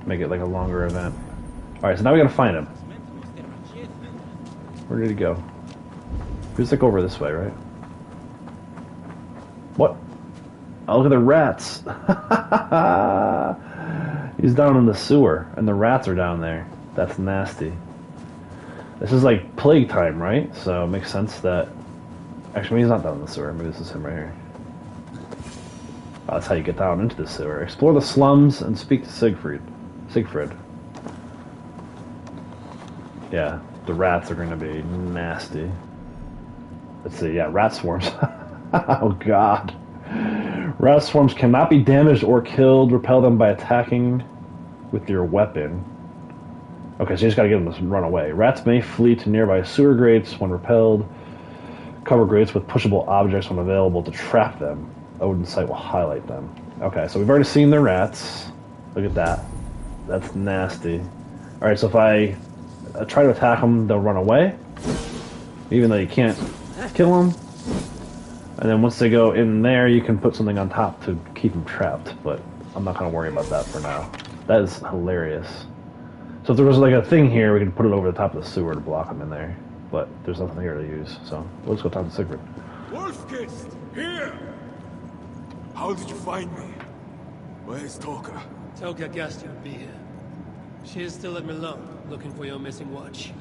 make it like a longer event. Alright, so now we gotta find him. Where did he go? He was like over this way, right? What? Oh, look at the rats! He's down in the sewer, and the rats are down there. That's nasty. This is like plague time, right? So it makes sense that... Actually, maybe he's not down in the sewer. Maybe this is him right here. Oh, that's how you get down into the sewer. Explore the slums and speak to Siegfried. Yeah, the rats are going to be nasty. Let's see, yeah, rat swarms. Oh, God. Rat swarms cannot be damaged or killed. Repel them by attacking with your weapon. Okay, so you just gotta get them to run away. Rats may flee to nearby sewer grates when repelled. Cover grates with pushable objects when available to trap them. Odin's sight will highlight them. Okay, so we've already seen the rats. Look at that. That's nasty. Alright, so if I try to attack them, they'll run away. Even though you can't kill them. And then once they go in there, you can put something on top to keep them trapped. But I'm not going to worry about that for now. That is hilarious. So if there was like a thing here, we could put it over the top of the sewer to block them in there. But there's nothing here to use, so let's go talk to Siegfried. Wolfkist, here! How did you find me? Where's Toka? Toka guessed you'd be here. She is still at Milan, looking for your missing watch.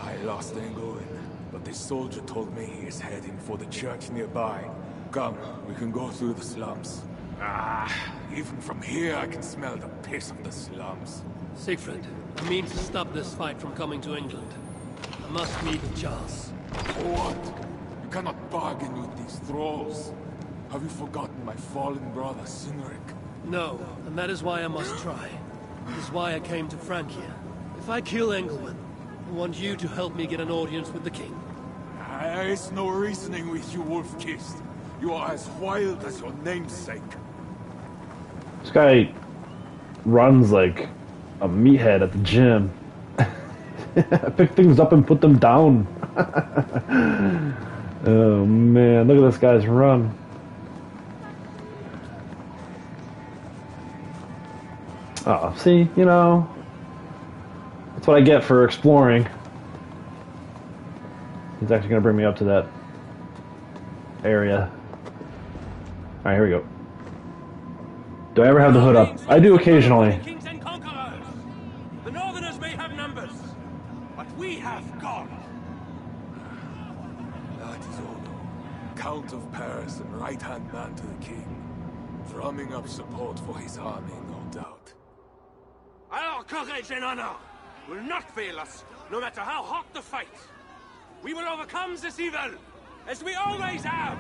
I lost Englewood, but this soldier told me he is heading for the church nearby. Come, we can go through the slums. Even from here I can smell the piss of the slums. Siegfried, I mean to stop this fight from coming to England. I must meet with Charles. What? You cannot bargain with these thralls. Have you forgotten my fallen brother, Cynric? No, and that is why I must try. This is why I came to Francia. If I kill Engelman, I want you to help me get an audience with the king. There is no reasoning with you, Wolfkist. You are as wild as your namesake. This guy runs like a meathead at the gym. I pick things up and put them down. Oh man, look at this guy's run. Oh, see, you know, that's what I get for exploring. He's actually going to bring me up to that area. Alright, here we go. Do I ever have the hood up? I do occasionally. Kings and conquerors. The Northerners may have numbers, but we have God. That is Odo, Count of Paris and right-hand man to the king. Drumming up support for his army, no doubt. Our courage and honor will not fail us, no matter how hot the fight. We will overcome this evil, as we always have.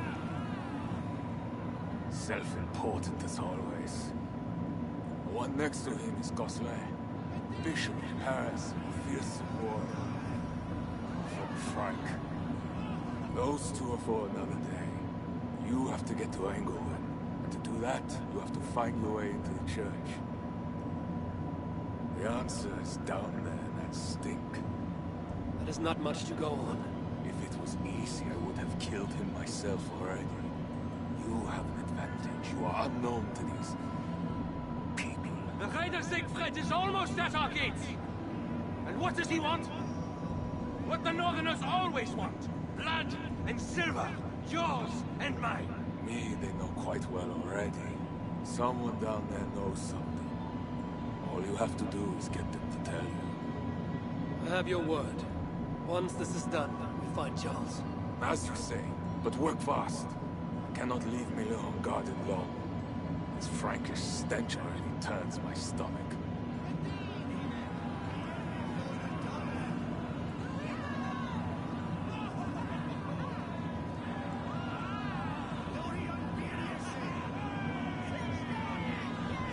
Self-important as always. The one next to him is Gosselin. Bishop of Paris, a fearsome warrior. From Frank. Those two are for another day. You have to get to Englewood. And to do that, you have to find your way into the church. The answer is down there in that stink. That is not much to go on. If it was easy, I would have killed him myself already. You have an advantage. You are unknown to these people. The Raider Siegfried is almost at our gates. And what does he want? What the Northerners always want. Blood and silver. Yours and mine. Me, they know quite well already. Someone down there knows something. All you have to do is get them to tell you. I have your word. Once this is done, we find Charles. As you say, but work fast. Cannot leave Miller unguarded long. His Frankish stench already turns my stomach.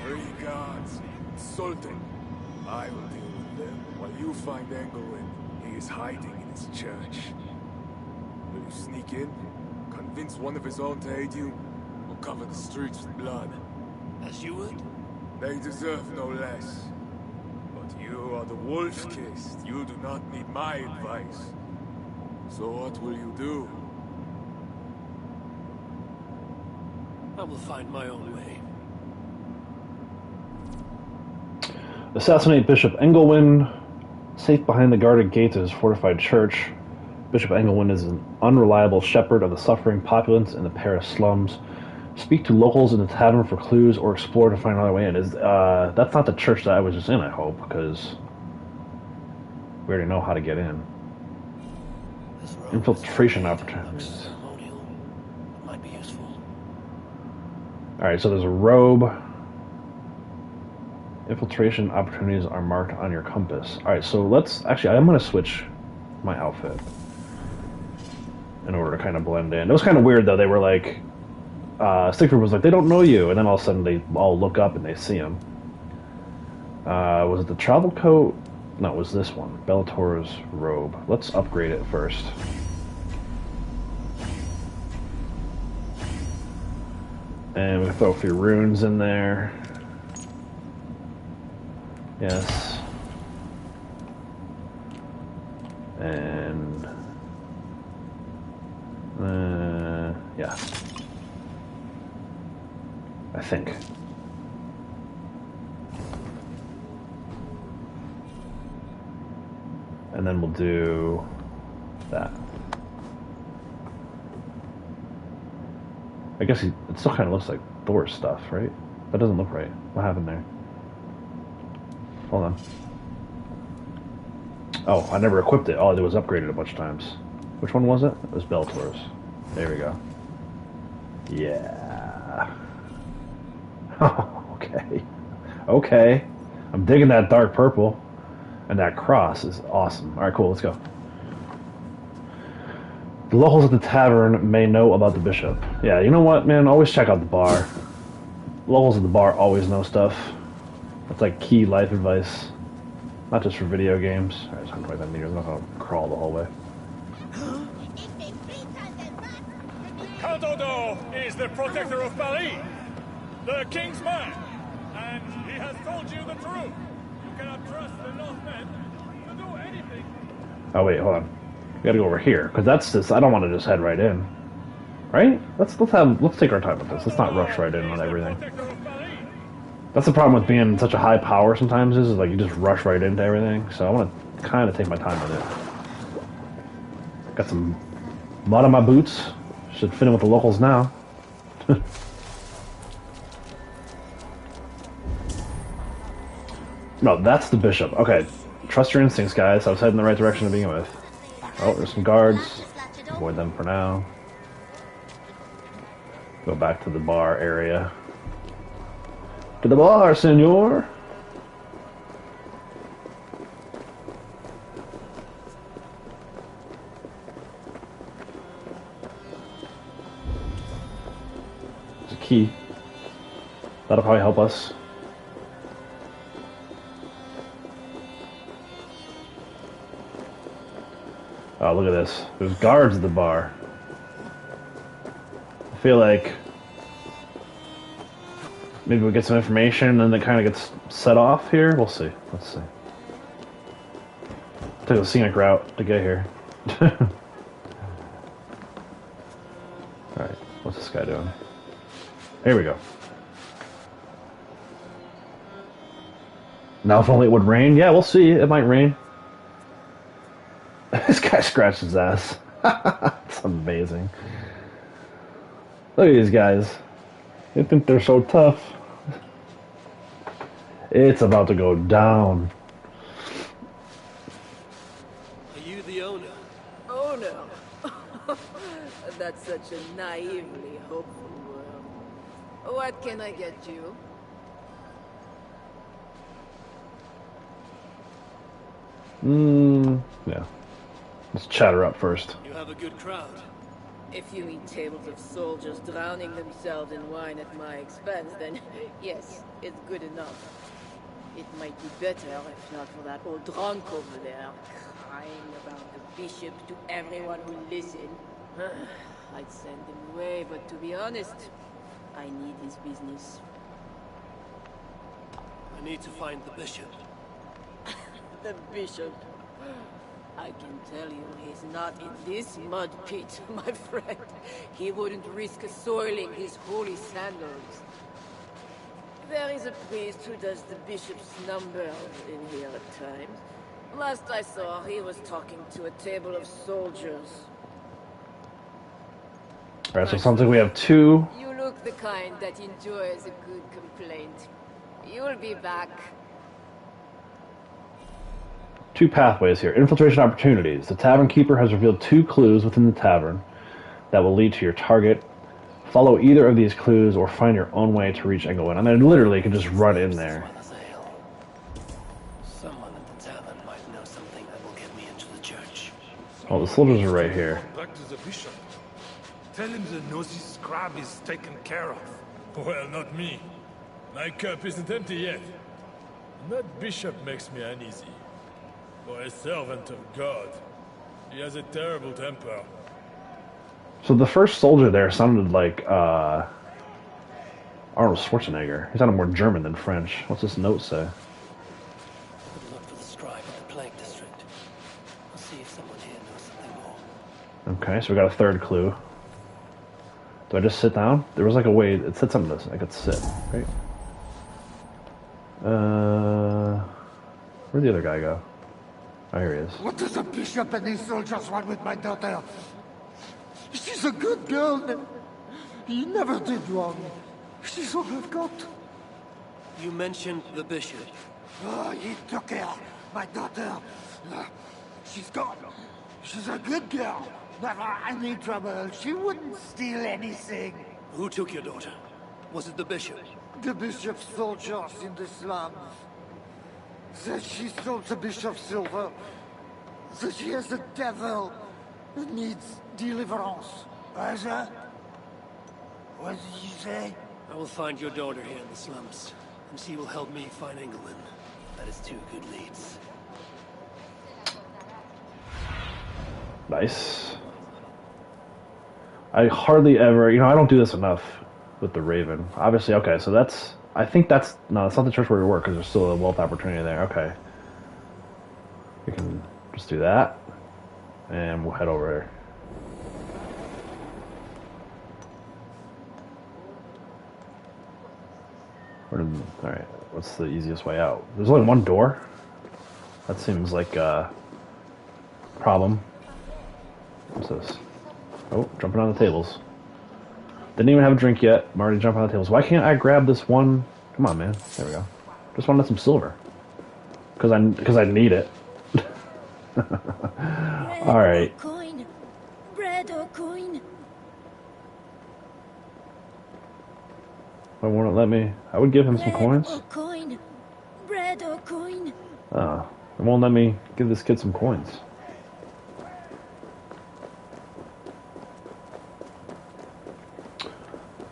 Three guards. Insulting. I will deal with them while you find Engelwin. He is hiding in his church. Will you sneak in? Convince one of his own to aid you? Or cover the streets with blood? As you would? They deserve no less. But you are the wolf-kissed. You do not need my advice. So what will you do? I will find my own way. Assassinate Bishop Engelwin. Safe behind the guarded gates of his fortified church. Bishop Engelwin is an unreliable shepherd of the suffering populace in the Paris slums. Speak to locals in the tavern for clues or explore to find another way in. That's not the church that I was just in, I hope, because we already know how to get in. Infiltration opportunities. Ceremonial. It might be useful. Alright, so there's a robe. Infiltration opportunities are marked on your compass. Alright, so let's... Actually, I'm going to switch my outfit in order to kind of blend in. It was kind of weird, though. They were like... Siegfried was like, they don't know you. And then all of a sudden they all look up and they see him. Was it the travel coat? No, it was this one. Bellator's robe. Let's upgrade it first. And we throw a few runes in there. Yes. And... yeah. I think. And then we'll do that. I guess it still kind of looks like Thor's stuff, right? That doesn't look right. What happened there? Hold on. Oh, I never equipped it. All I did was upgrade it a bunch of times. Which one was it? It was Bellator's. There we go. Yeah. Oh, okay. Okay. I'm digging that dark purple. And that cross is awesome. Alright, cool. Let's go. The locals at the tavern may know about the bishop. Yeah, you know what, man? Always check out the bar. Locals at the bar always know stuff. That's like key life advice. Not just for video games. Alright, it's 125 meters. I'm not going to crawl the whole way. Count Odo is the protector of Paris, the king's man, and he has told you the truth. You cannot trust the Northmen to do anything. Oh wait, hold on. We gotta go over here, because that's just, I don't want to just head right in. Right? Let's take our time with this. Let's not rush right in on everything. That's the problem with being such a high power sometimes is like you just rush right into everything. So I want to kind of take my time with it. Got some mud on my boots. Should fit in with the locals now. No, that's the bishop. Okay. Trust your instincts, guys. I was heading in the right direction to begin with. Oh, there's some guards. Avoid them for now. Go back to the bar area. To the bar, senor! There's a key. That'll probably help us. Oh, look at this. There's guards at the bar. I feel like maybe we'll get some information and then it kind of gets set off here. We'll see. Let's see. Take a scenic route to get here. Alright, what's this guy doing? Here we go. Now if only it would rain. Yeah, we'll see. It might rain. This guy scratched his ass. It's amazing. Look at these guys. They think they're so tough. It's about to go down. Are you the owner? Owner? That's such a naively hopeful world. What can I get you? Yeah. Let's chatter up first. You have a good crowd. If you mean tables of soldiers drowning themselves in wine at my expense, then yes, it's good enough. It might be better if not for that old drunk over there, crying about the bishop to everyone who listened. I'd send him away, but to be honest, I need his business. I need to find the bishop. The bishop. I can tell you he's not in this mud pit, my friend. He wouldn't risk soiling his holy sandals. There is a priest who does the bishop's numbers in here at times. Last I saw, he was talking to a table of soldiers. Alright, so it sounds like we have two. You look the kind that enjoys a good complaint. You'll be back. Two pathways here. Infiltration opportunities. The tavern keeper has revealed 2 clues within the tavern that will lead to your target. Follow either of these clues or find your own way to reach Englewood. I mean, literally, you can just run in there. Someone at the tavern might know something that will get me into the church. Oh, the soldiers are right here. Back to the bishop. Tell him the nosy scrab is taken care of. Well, not me. My cup isn't empty yet. And that bishop makes me uneasy. For a servant of God, he has a terrible temper. So the first soldier there sounded like Arnold Schwarzenegger. He sounded more German than French. What's this note say? Look for the scribe in the plague district. I'll see if someone here knows something more. Okay, so we got a third clue. Do I just sit down? There was like a way, it said something I could sit, right? Where'd the other guy go? Oh, here he is. What does the bishop and his soldiers want with my daughter? She's a good girl. He never did wrong. She's all I've got. You mentioned the bishop. Oh, he took her, my daughter. She's gone. She's a good girl. Never any trouble. She wouldn't steal anything. Who took your daughter? Was it the bishop? The bishop's soldiers in the slums. Says she stole the bishop's silver. Says she has a devil that needs deliverance. What did you say? I will find your daughter here in the slums, and she will help me find England. That is 2 good leads. Nice. I hardly ever, I don't do this enough with the Raven. Obviously, okay, so that's, I think that's, no, that's not the church where we work, because there's still a wealth opportunity there. Okay. We can just do that, and we'll head over here. Alright, what's the easiest way out? There's only one door? That seems like a problem. What's this? Oh, jumping on the tables. Didn't even have a drink yet. I'm already jumping on the tables. Why can't I grab this one? Come on, man. There we go. Just wanted some silver. Because I need it. Alright. Coin. Bread or coin. Why won't it let me? I would give him some coins. Or coin. Bread or coin. Oh, it won't let me give this kid some coins.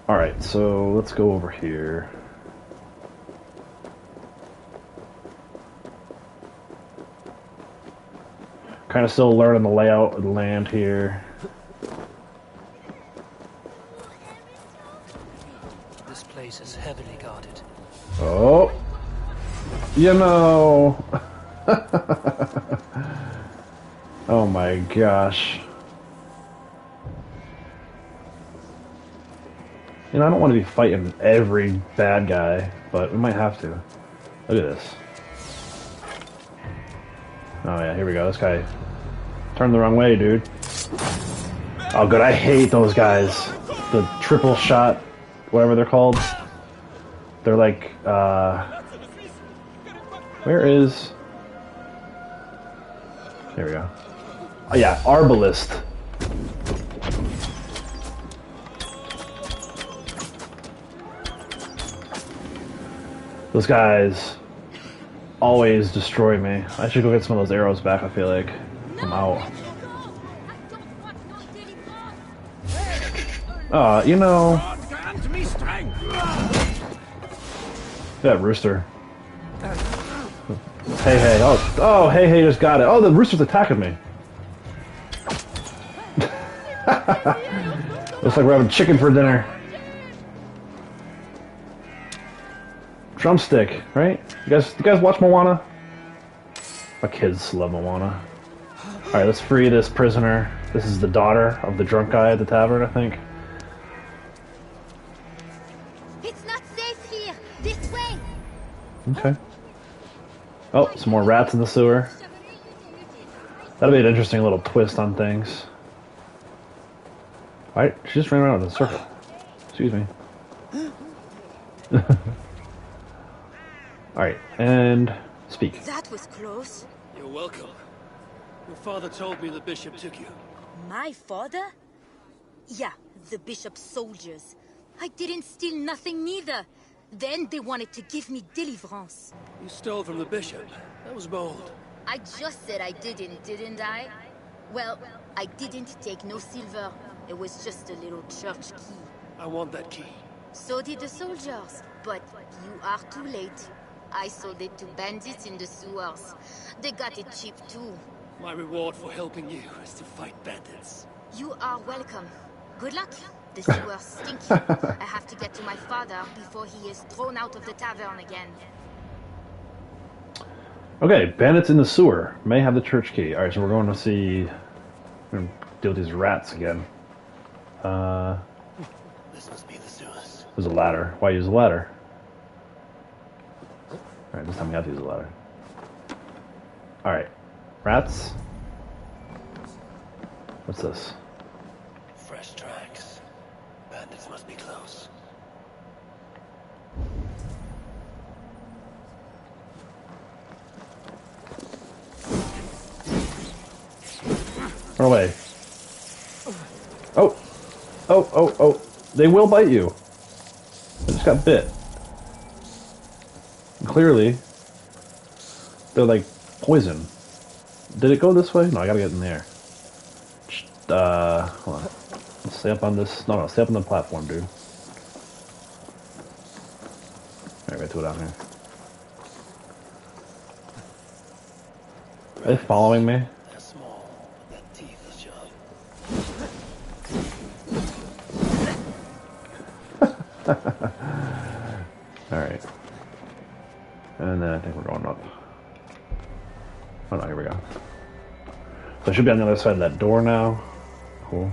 Alright, so let's go over here. Kind of still learning the layout of the land here. This place is heavily guarded. Oh, you know. Oh my gosh. You know, I don't want to be fighting every bad guy, but we might have to. Look at this. Oh yeah, here we go. This guy turned the wrong way, dude. Oh good, I hate those guys. The triple shot, whatever they're called. They're like, where is... Here we go. Oh yeah, Arbalist. Those guys always destroy me. I should go get some of those arrows back, I feel like. I'm out. You know... That rooster. Hey, hey. Oh, hey, hey, just got it. Oh, the rooster's attacking me. Looks like we're having chicken for dinner. Drumstick, right? You guys watch Moana? My kids love Moana. Alright, let's free this prisoner. This is the daughter of the drunk guy at the tavern, I think. It's not safe here. This way. Okay. Oh, some more rats in the sewer. That'll be an interesting little twist on things. Alright, she just ran around in a circle. Excuse me. Alright, and speak. That was close. You're welcome. Your father told me the bishop took you. My father? Yeah, the bishop's soldiers. I didn't steal nothing neither. Then they wanted to give me deliverance. You stole from the bishop. That was bold. I just said I didn't I? Well, I didn't take no silver. It was just a little church key. I want that key. So did the soldiers. But you are too late. I sold it to bandits in the sewers. They got it cheap too. My reward for helping you is to fight bandits. You are welcome. Good luck. The sewers stinky. I have to get to my father before he is thrown out of the tavern again. Okay, bandits in the sewer may have the church key. Alright, so we're going to see... We're going to deal with these rats again. This must be the sewers. There's a ladder. Why use a ladder? Alright, this time we have to use a ladder. Alright. Rats? What's this? Fresh tracks. Bandits must be close. Run away. Oh! Oh, oh, oh. They will bite you. I just got bit. And clearly, they're like poison. Did it go this way? No, I gotta get in there. Hold on. Let's stay up on this. No, stay up on the platform, dude. Alright, we gotta do it down here. Are they following me? They're small, but their teeth are sharp. Alright. And then I think we're going up. Oh no, here we go. So I should be on the other side of that door now. Cool.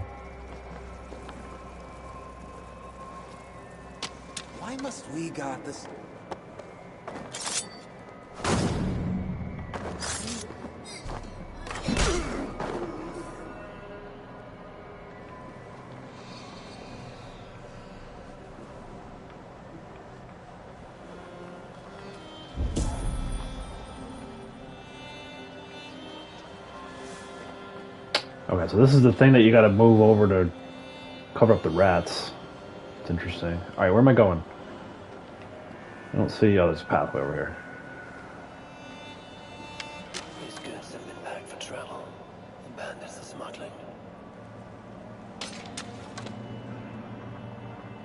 Why must we guard this? Okay, so this is the thing that you gotta move over to cover up the rats. It's interesting. Alright, where am I going? I don't see... Oh, there's a pathway over here. These goods have been packed for travel. The bandits are smuggling.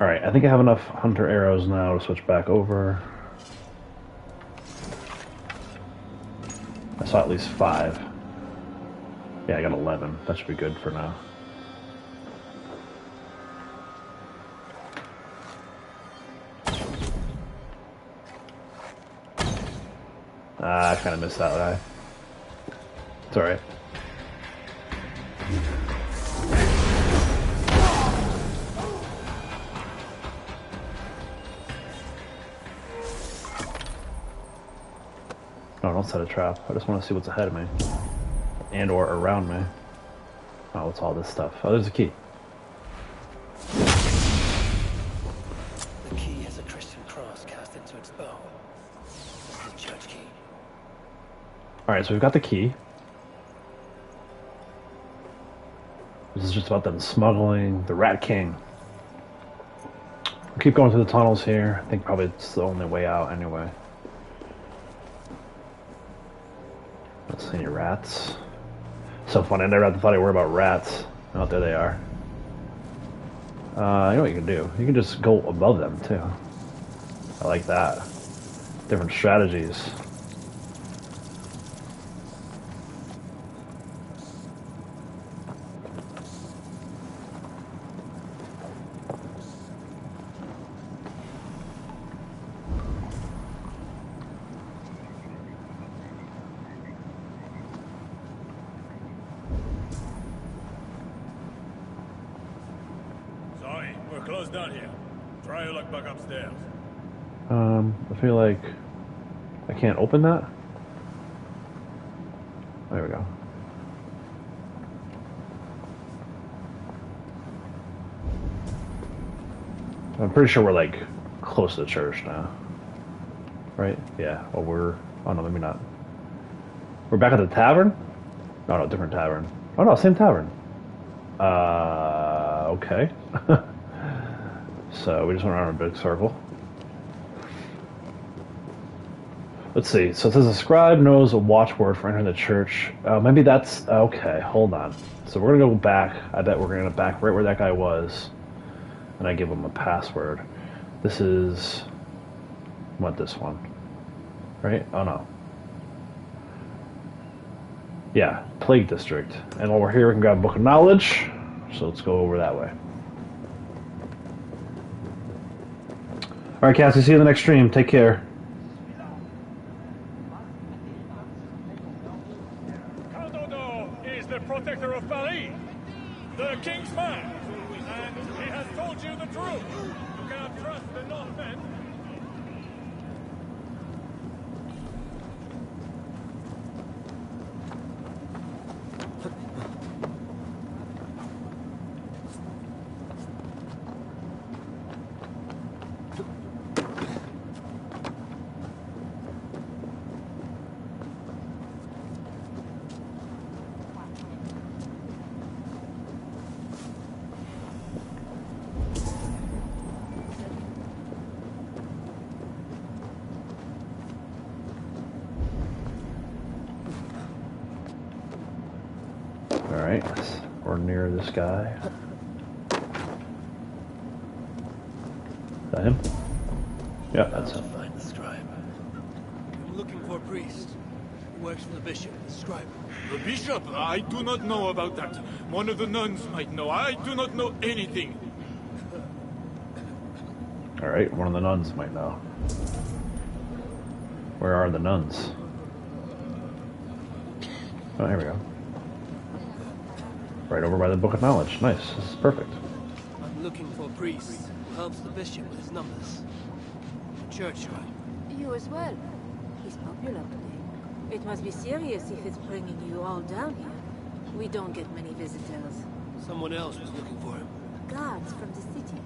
Alright, I think I have enough hunter arrows now to switch back over. I saw at least 5. Yeah, I got 11. That should be good for now. I kind of missed that guy. It's alright. No, don't set a trap. I just want to see what's ahead of me. And or around me. Oh, what's all this stuff? Oh, there's a key. The key has a Christian cross cast into its bow. This is a church key. Alright, so we've got the key. This is just about them smuggling the Rat King. We'll keep going through the tunnels here. I think probably it's the only way out anyway. Don't see any rats. So funny, I never thought I'd worry about rats. Oh, there they are. You know what you can do? You can just go above them, too. I like that. Different strategies. We're closed down here. Try your luck back upstairs. I feel like I can't open that. There we go. I'm pretty sure we're like close to the church now. Right? Yeah. Oh, oh no, maybe not. We're back at the tavern? No, different tavern. Oh no, same tavern. Okay. So we just went around a big circle. Let's see. So it says a scribe knows a watchword for entering the church. Maybe that's okay. Hold on. So we're gonna go back. I bet we're gonna back right where that guy was, and I give him a password. This is what this one, right? Oh no. Yeah, Plague District. And while we're here, we can grab a Book of Knowledge. So let's go over that way. Alright, Cassie, see you in the next stream. Take care. Count Odo is the protector of Paris, the king's man, and he has told you the truth. You cannot trust the Northmen. Alright, we're near this guy. Is that him? Yeah, that's him. Find the scribe. I'm looking for a priest who works for the bishop, the scribe. The bishop? I do not know about that. One of the nuns might know. I do not know anything. Alright, one of the nuns might know. Where are the nuns? Oh, here we go. Right over by the Book of Knowledge. Nice. This is perfect. I'm looking for a priest who helps the bishop with his numbers. A church scribe. You as well. He's popular today. It must be serious if it's bringing you all down here. We don't get many visitors. Someone else was looking for him. Guards from the city.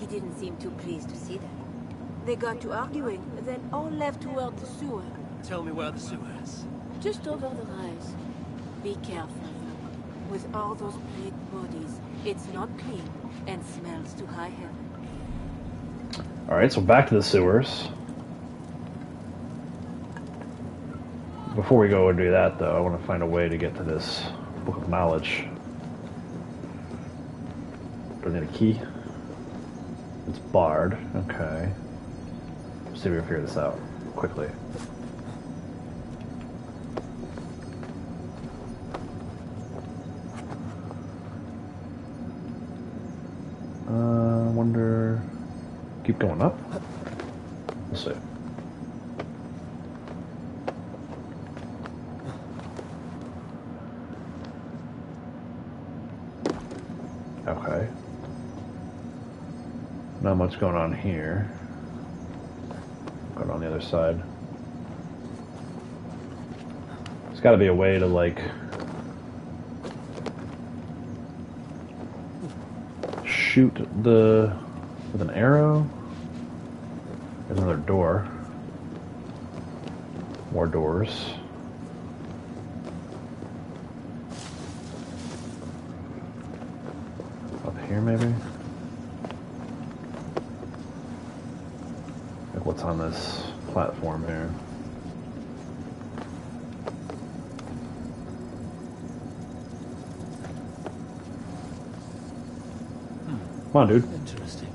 He didn't seem too pleased to see them. They got to arguing, then all left toward the sewer. Tell me where the sewer is. Just over the rise. Be careful. With all those plague bodies, it's not clean and smells to high heaven. Alright, so back to the sewers. Before we go and do that, though, I want to find a way to get to this Book of Knowledge. Do I need a key? It's barred. Okay. Let's see if we can figure this out quickly. wonder... Keep going up? We'll see. Okay. Not much going on here. Going on the other side. There's got to be a way to, like... shoot the... with an arrow? There's another door. More doors. Up here, maybe? Like, what's on this platform here? Come on, dude. Interesting.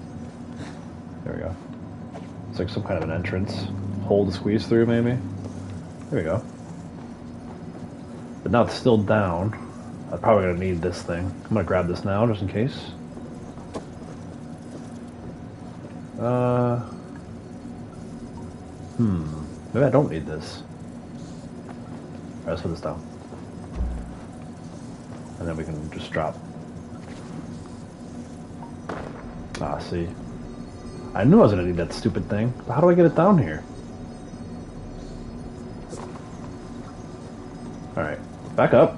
There we go. It's like some kind of an entrance. Hole to squeeze through, maybe? There we go. But now it's still down. I'm probably going to need this thing. I'm going to grab this now, just in case. Maybe I don't need this. Alright, let's put this down. And then we can just drop. Ah, see. I knew I was going to need that stupid thing. But how do I get it down here? Alright. Back up.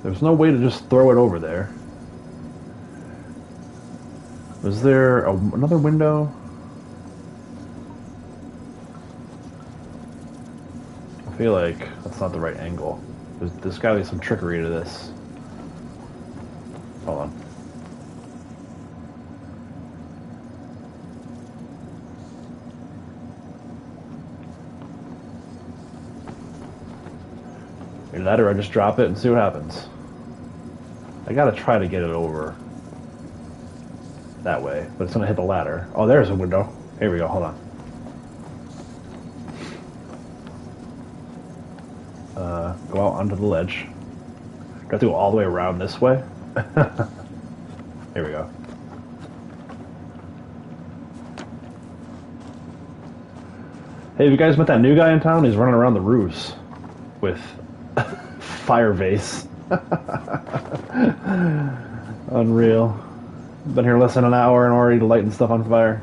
There's no way to just throw it over there. Was there another window? I feel like that's not the right angle. There's gotta be some trickery to this. Hold on. Either that or I just drop it and see what happens. I gotta try to get it over that way, but it's gonna hit the ladder. Oh, there's a window. Here we go, hold on. Go out onto the ledge. Got to go all the way around this way. Here we go. Hey, have you guys met that new guy in town? He's running around the roofs with fire vase. Unreal. Been here less than an hour and already lighting stuff on fire.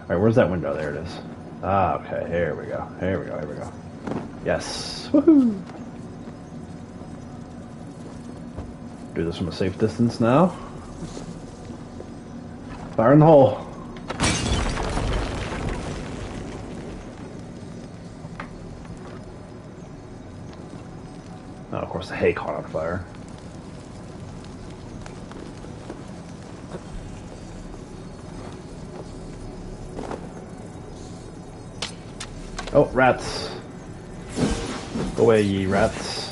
Alright, where's that window? There it is. Ah, okay, here we go. Here we go, here we go. Yes. Woohoo! Do this from a safe distance now. Fire in the hole. Oh, of course the hay caught on fire. Oh, rats. Go away, ye rats.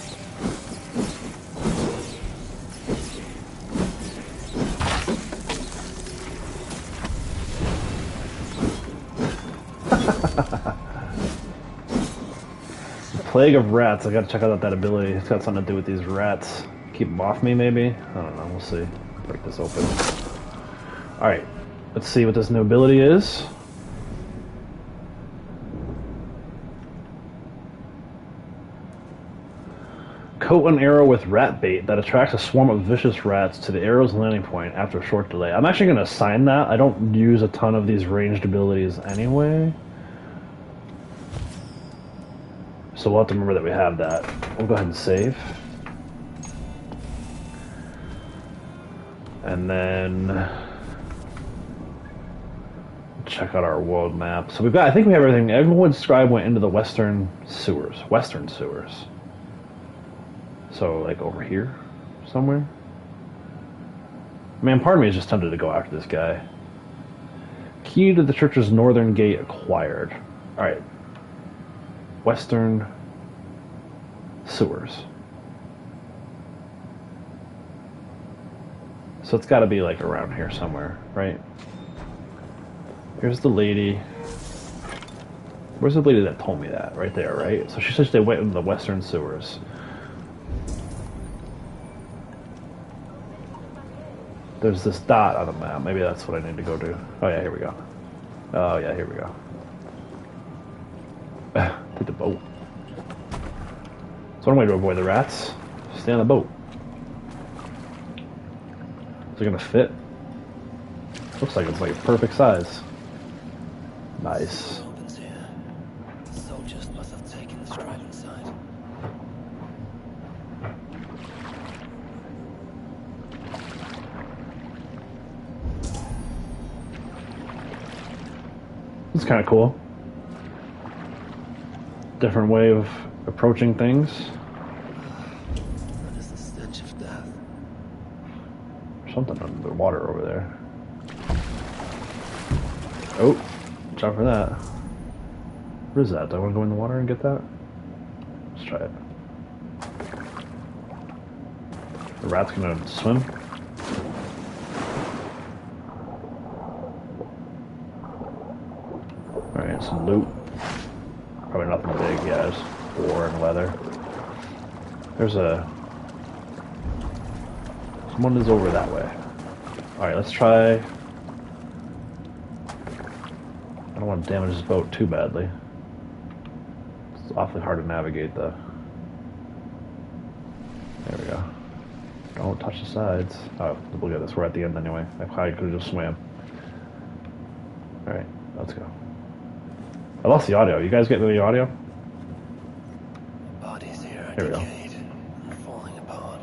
Plague of rats. I gotta check out that ability. It's got something to do with these rats. Keep them off me, maybe? I don't know. We'll see. Break this open. Alright. Let's see what this new ability is. Coat an arrow with rat bait that attracts a swarm of vicious rats to the arrow's landing point after a short delay. I'm actually going to assign that. I don't use a ton of these ranged abilities anyway. So we'll have to remember that we have that. We'll go ahead and save. And then check out our world map. So we've got, I think we have everything. Everyone's scribe went into the western sewers. Western sewers. So, like, over here somewhere? Man, part of me is just tempted to go after this guy. Key to the church's northern gate acquired. Alright. Western sewers. So it's gotta be, like, around here somewhere, right? Here's the lady. Where's the lady that told me that? Right there, right? So she says they went in the western sewers. There's this dot on the map. Maybe that's what I need to go do. Oh yeah, here we go. Oh yeah, here we go. Take the boat. So one way to avoid the rats. Stay on the boat. Is it gonna fit? Looks like it's like perfect size. Nice. Opens here. The soldiers must have taken the scribe inside. It's kind of cool. Different way of approaching things. That is the stench of death. Something under the water over there. Oh, watch out for that. What is that? Do I want to go in the water and get that? Let's try it. The rat's gonna swim. Alright, some loot. Probably nothing big, yeah, just ore and leather. There's a... Someone is over that way. Alright, let's try... I don't want to damage this boat too badly. It's awfully hard to navigate the... There we go. Don't touch the sides. Oh, look at this. We're at the end anyway. I probably could have just swam. Alright, let's go. I lost the audio. You guys getting the audio? Bodies here are Here we go. decayed and falling apart.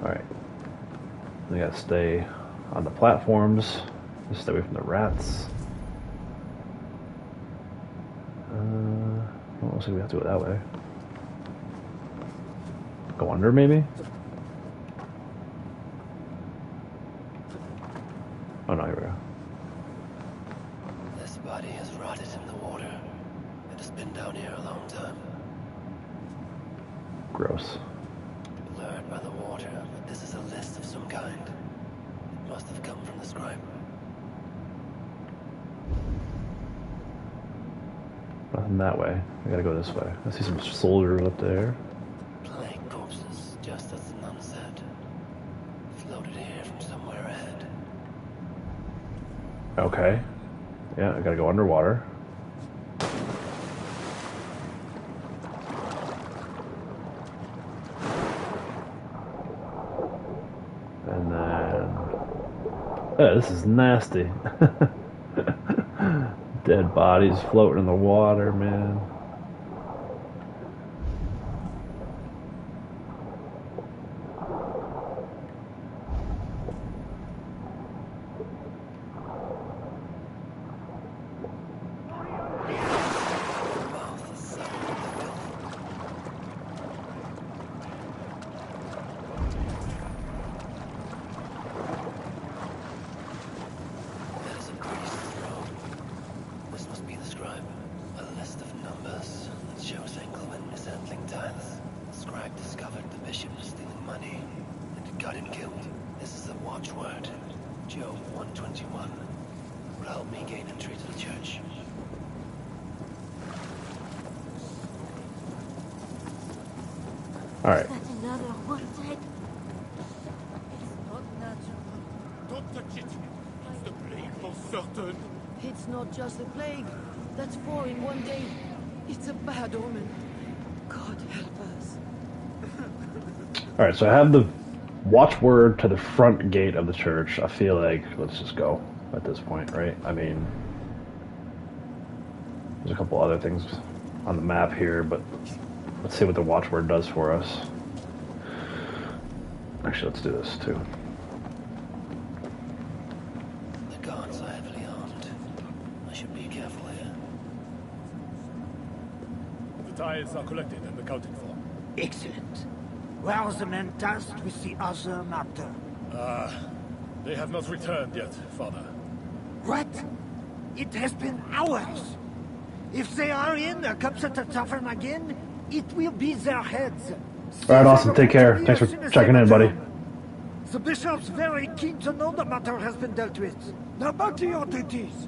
Alright. We gotta stay on the platforms. Just stay away from the rats. Well, looks like we have to go that way. Go under, maybe? Oh no, here we go. This body has rotted in the water. It has been down here a long time. Gross. Blurred by the water, but this is a list of some kind. It must have come from the scribe. Nothing that way. I gotta go this way. I see some soldiers up there. Plague corpses, just as the nun said. Floated here from somewhere ahead. Okay. Yeah, I gotta go underwater. And then... Oh, this is nasty. Dead bodies floating in the water, man. Alright. Another one dead. It's not natural. Don't touch it. It's the plague for certain. It's not just the plague. That's 4 in one day. It's a bad omen. God help us. Alright, so I have the watchword to the front gate of the church. I feel like let's just go at this point, right? I mean, there's a couple other things on the map here, but let's see what the watchword does for us. Actually, let's do this too. The guards are heavily armed. I should be careful here. The tithes are collected and accounted for. Excellent. Where are the men tasked with the other matter? They have not returned yet, Father. What? It has been hours. If they are in the cups at the tavern again, it will be their heads. Alright, Austin, take care. Thanks for checking in, buddy. The bishop's very keen to know the matter has been dealt with. Now back to your duties.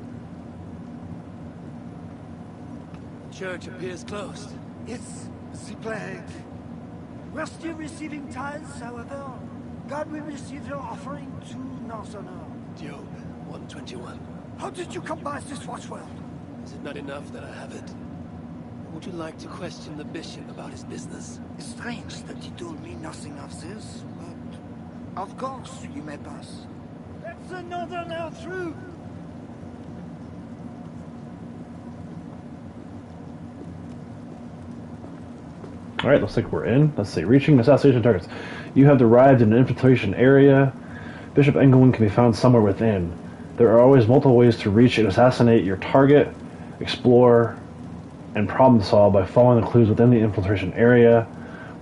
Church appears closed. It's the plague. We're still receiving tithes, however. God will receive your offering to Northerner. Job 121. How did you come by this watch world? Is it not enough that I have it? Would you like to question the bishop about his business? It's strange that he told me nothing of this, but of course you may pass. Let the Northerner through! Alright, looks like we're in. Let's see. Reaching assassination targets. You have arrived in an infiltration area. Bishop Engelwin can be found somewhere within. There are always multiple ways to reach and assassinate your target, explore, and problem solve by following the clues within the infiltration area.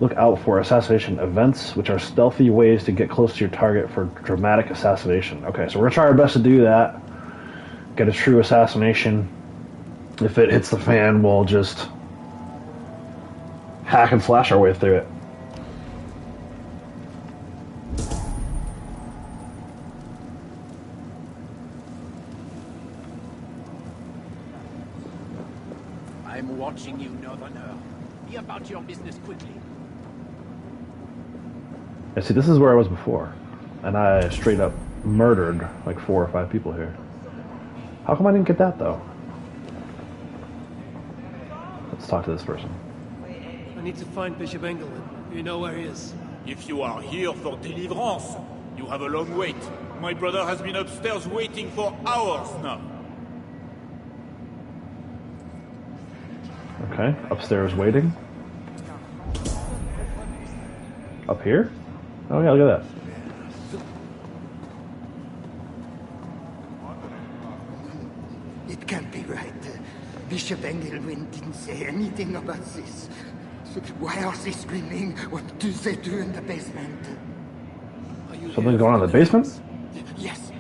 Look out for assassination events, which are stealthy ways to get close to your target for dramatic assassination. Okay, so we're going to try our best to do that. Get a true assassination. If it hits the fan, we'll just hack and slash our way through it. I'm watching you, Northerner. Be about your business quickly. Yeah, see, this is where I was before, and I straight up murdered like 4 or 5 people here. How come I didn't get that, though? Let's talk to this person. I need to find Bishop Engelwin. You know where he is? If you are here for deliverance, you have a long wait. My brother has been upstairs waiting for hours now. Okay, upstairs waiting. Up here? Oh yeah, look at that. It can't be right. Bishop Engelwin didn't say anything about this. Why are they screaming? What do they do in the basement? Something going on in the basement? Yes.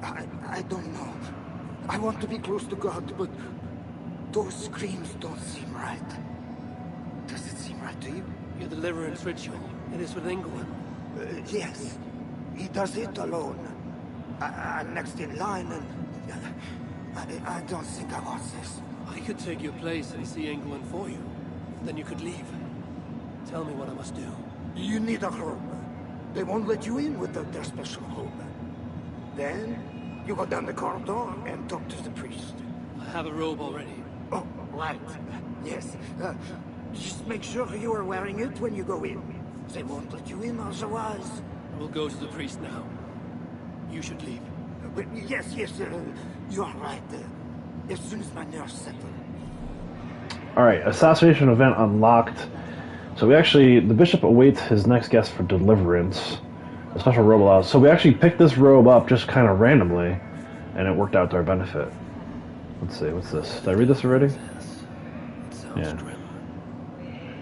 I don't know. I want to be close to God, but those screams don't seem right. Does it seem right to you? Your deliverance ritual. It is with Engelwin. Yes. He does it alone. I'm next in line, and I don't think I want this. I could take your place and see Engelwin for you. Then you could leave. Tell me what I must do. You need a robe. They won't let you in without their special robe. Then, you go down the corridor and talk to the priest. I have a robe already. Oh, right. Yes. Just make sure you are wearing it when you go in. They won't let you in otherwise. I will go to the priest now. You should leave. Yes, you are right. As soon as my nerves settle. Alright, assassination event unlocked. So the bishop awaits his next guest for deliverance. A special robe allows. So we actually picked this robe up just kind of randomly, and it worked out to our benefit. Let's see, what's this? Did I read this already? Yeah.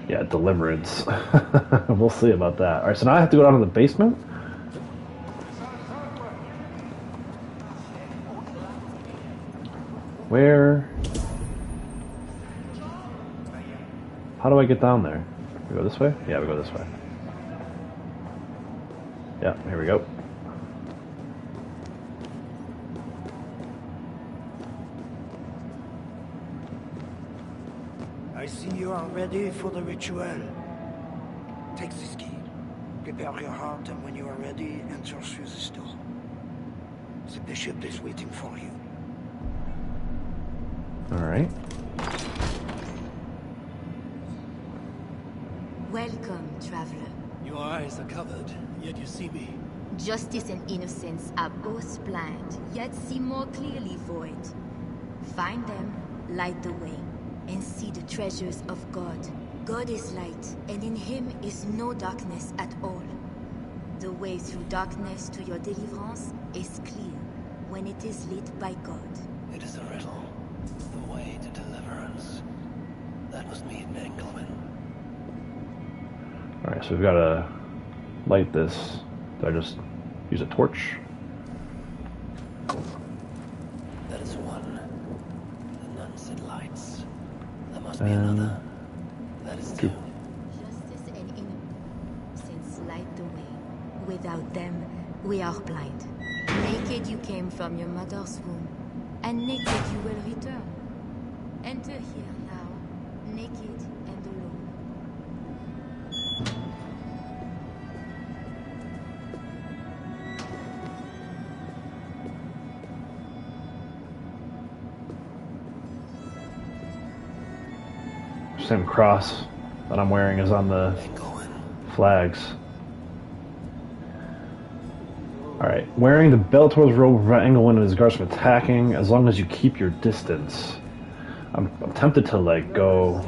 Yeah, deliverance. We'll see about that. Alright, so now I have to go down to the basement? Where? How do I get down there? We go this way? Yeah, we go this way. Yeah, here we go. I see you are ready for the ritual. Take this key. Prepare your heart, and when you are ready, enter through this door. The bishop is waiting for you. Alright. Welcome, traveler. Your eyes are covered, yet you see me. Justice and innocence are both blind, yet see more clearly for it. Find them, light the way, and see the treasures of God. God is light, and in him is no darkness at all. The way through darkness to your deliverance is clear when it is lit by God. It is a riddle. The way to deliverance. That must mean Engelwin. Alright, so we've got to light this. Do I just use a torch? That is one. The nun said lights. There must be another. That is two. Justice and innocence light the way. Without them, we are blind. Naked you came from your mother's womb, and naked you will return. Enter here now, naked and alone. Same cross that I'm wearing is on the flags. Alright, wearing the Bellator's robe will prevent Engelwin and his guards from attacking as long as you keep your distance. I'm tempted to, like, go...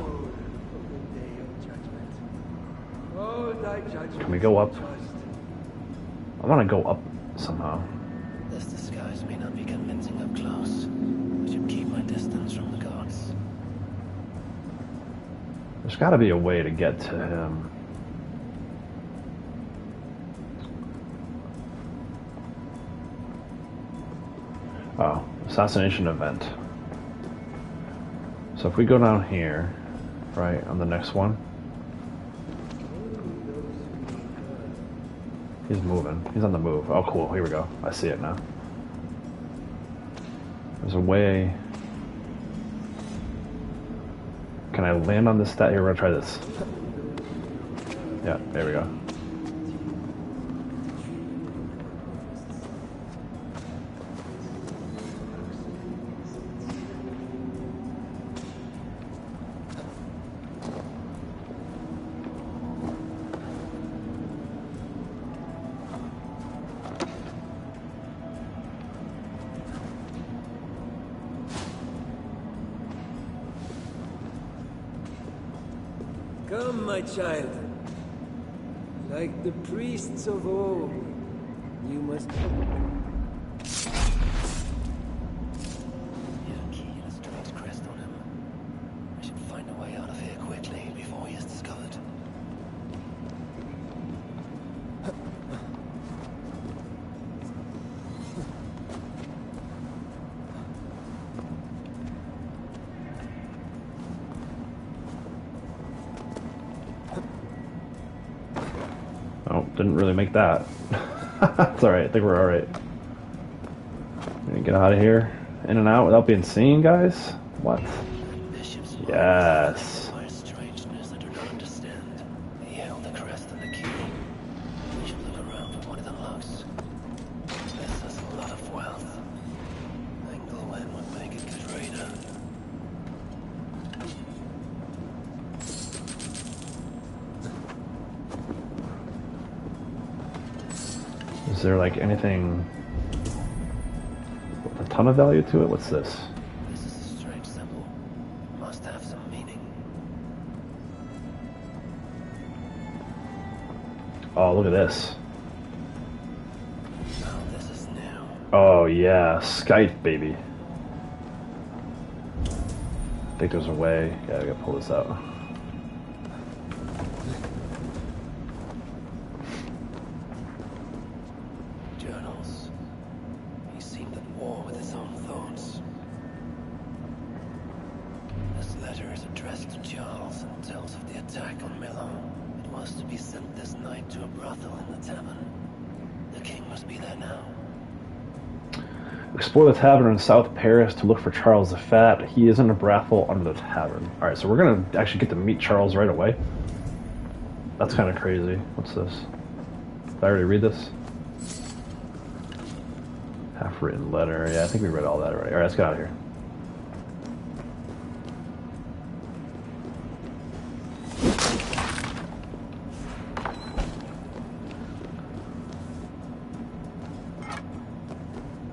Can we go up? I want to go up somehow. This disguise may not be convincing up close. I should keep my distance from the guards. There's got to be a way to get to him. Oh, assassination event. So if we go down here, right, on the next one. He's moving. He's on the move. Oh, cool. Here we go. I see it now. There's a way... Can I land on this stat? Here, we're gonna try this. Yeah, there we go. Come, my child. Like the priests of old, you must... Didn't really make that. It's alright, I think we're alright. Get out of here. In and out without being seen, guys? What? Yes. Is there like anything with a ton of value to it? What's this? This is a strange symbol. Must have some meaning. Oh, look at this. Oh, this is new. Oh yeah, Skype, baby. I think there's a way. Yeah, I gotta pull this out. Explore the tavern in South Paris to look for Charles the Fat. He is in a brothel under the tavern. Alright, so we're gonna actually get to meet Charles right away. That's kind of crazy. What's this? Did I already read this? Half-written letter. Yeah, I think we read all that already. Alright, let's get out of here.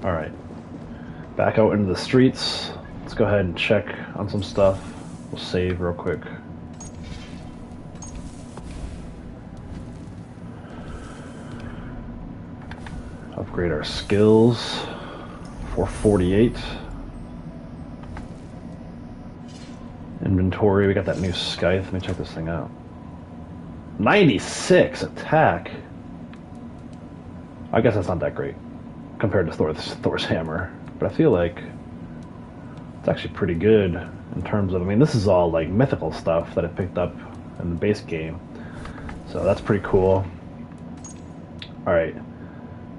Alright. Back out into the streets. Let's go ahead and check on some stuff. We'll save real quick. Upgrade our skills. 448. Inventory. We got that new scythe. Let me check this thing out. 96 attack. I guess that's not that great compared to Thor's hammer. But I feel like it's actually pretty good in terms of, I mean, this is all like mythical stuff that I picked up in the base game. So that's pretty cool. Alright.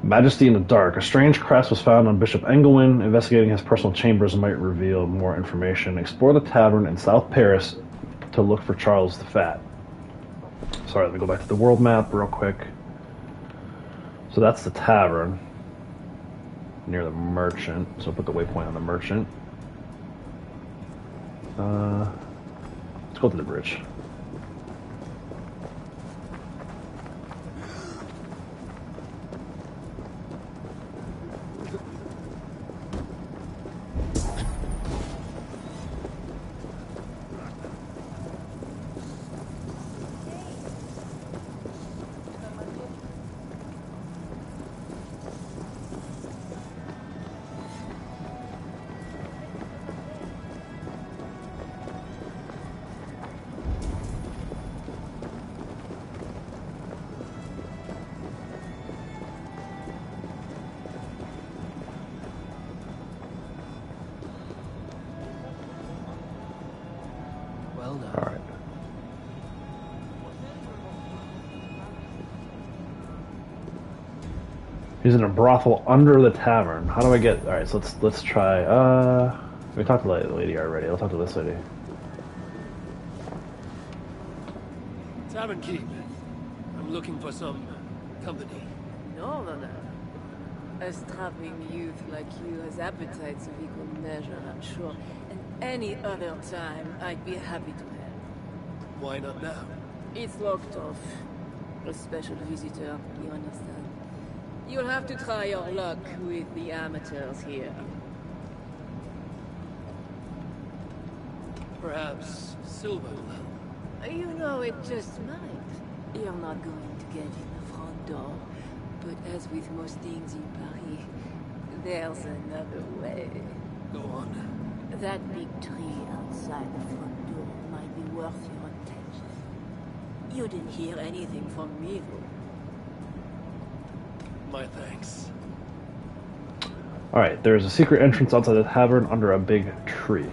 Majesty in the Dark. A strange crest was found on Bishop Engelwin. Investigating his personal chambers might reveal more information. Explore the tavern in South Paris to look for Charles the Fat. Sorry, let me go back to the world map real quick. So that's the tavern near the merchant. So I'll put the waypoint on the merchant. Let's go to the bridge. Well now. Alright. He's in a brothel under the tavern. How do I get... Alright, so let's try... We talked to the lady already. Let's talk to this lady. Tavern keep. I'm looking for some company. Northerner. A strapping youth like you has appetites of equal measure, I'm sure. And any other time, I'd be happy to help. Why not now? It's locked off. A special visitor, you understand. You'll have to try your luck with the amateurs here. Perhaps Silver will help. You know, it just might. You're not going to get in the front door. But as with most things in Paris, there's another way. Go on. That big tree outside the front door might be worth your attention. You didn't hear anything from me, though. My thanks. Alright, there's a secret entrance outside the tavern under a big tree.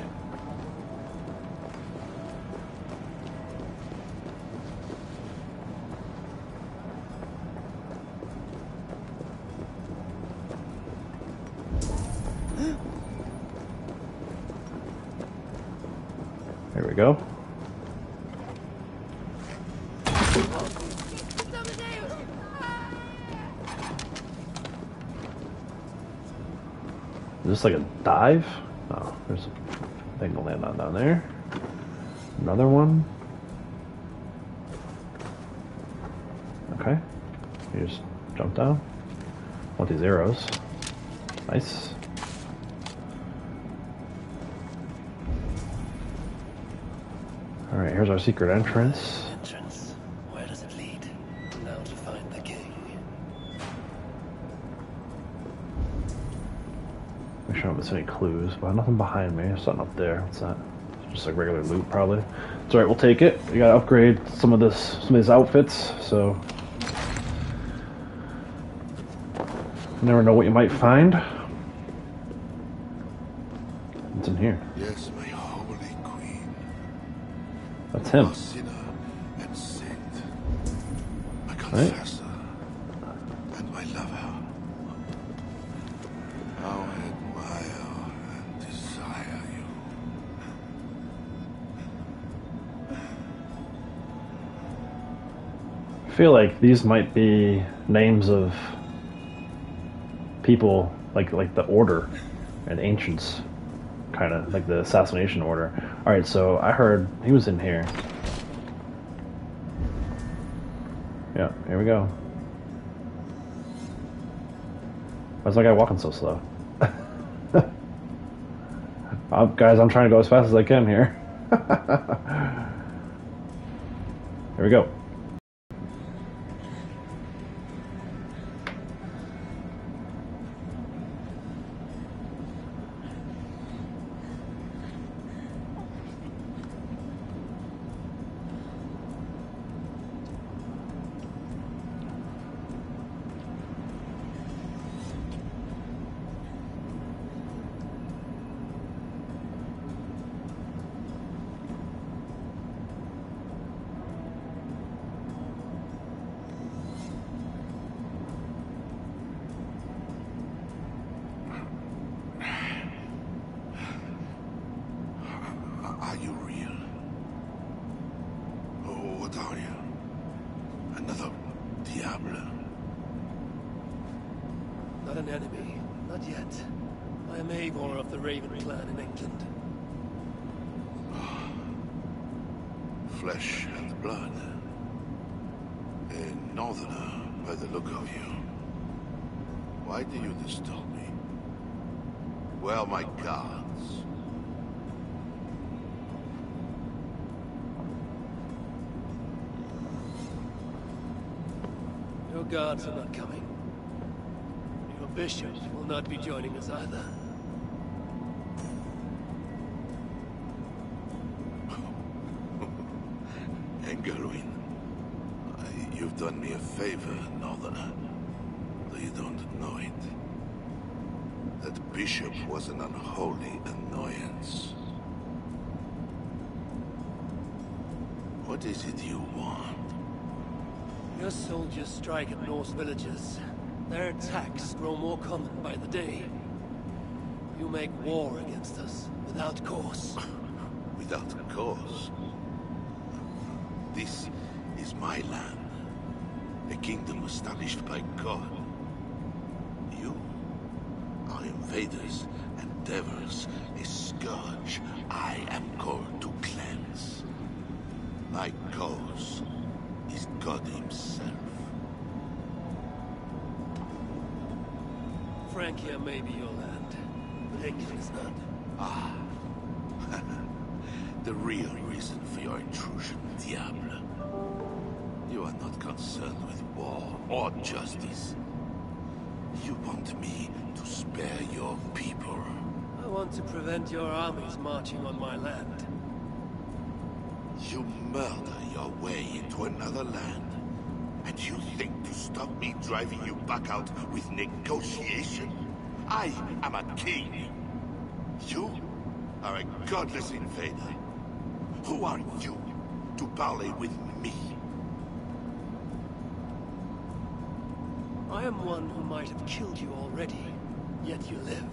There we go. Is this like a dive? Oh, there's a thing to land on down there. Another one. Okay. You just jump down. Want these arrows. Nice. Alright, here's our secret entrance. Entrance. Where does it lead? Now to find the king. Make sure I don't miss any clues, but nothing behind me. There's something up there. What's that? It's just like regular loot, probably. It's alright, we'll take it. We gotta upgrade some of these outfits, so you never know what you might find. What's in here? Yes, my holy queen. That's him. A sinner and saint. My Right. confessor and my lover. How I admire and desire you. I feel like these might be names of people like the Order and Ancients, kind of like the Assassination Order. All right, so I heard he was in here. Yeah, here we go. Why's that guy walking so slow? Guys, I'm trying to go as fast as I can here. Here we go. not an enemy. Not yet. I am Eivor of the Raven clan in England. Flesh and blood. A northerner, by the look of you. Why do you disturb me? Where are my guards? Your guards are not coming. Your bishop will not be joining us either. Engelwin, you've done me a favor, northerner. Though you don't know it. That bishop was an unholy annoyance. What is it you want? Your soldiers strike at Norse villages. Their attacks grow more common by the day. You make war against us, without cause. Without cause? This is my land. A kingdom established by God. You are invaders and devils, a scourge I am called to cleanse. My cause is God himself. Francia may be your land, but England is not. Ah. The real reason for your intrusion, Diable. You are not concerned with war or justice. You want me to spare your people. I want to prevent your armies marching on my land. You murder your way into another land. And you think to stop me driving you back out with negotiation? I am a king. You are a godless invader. Who are you to parley with me? I am one who might have killed you already, yet you live.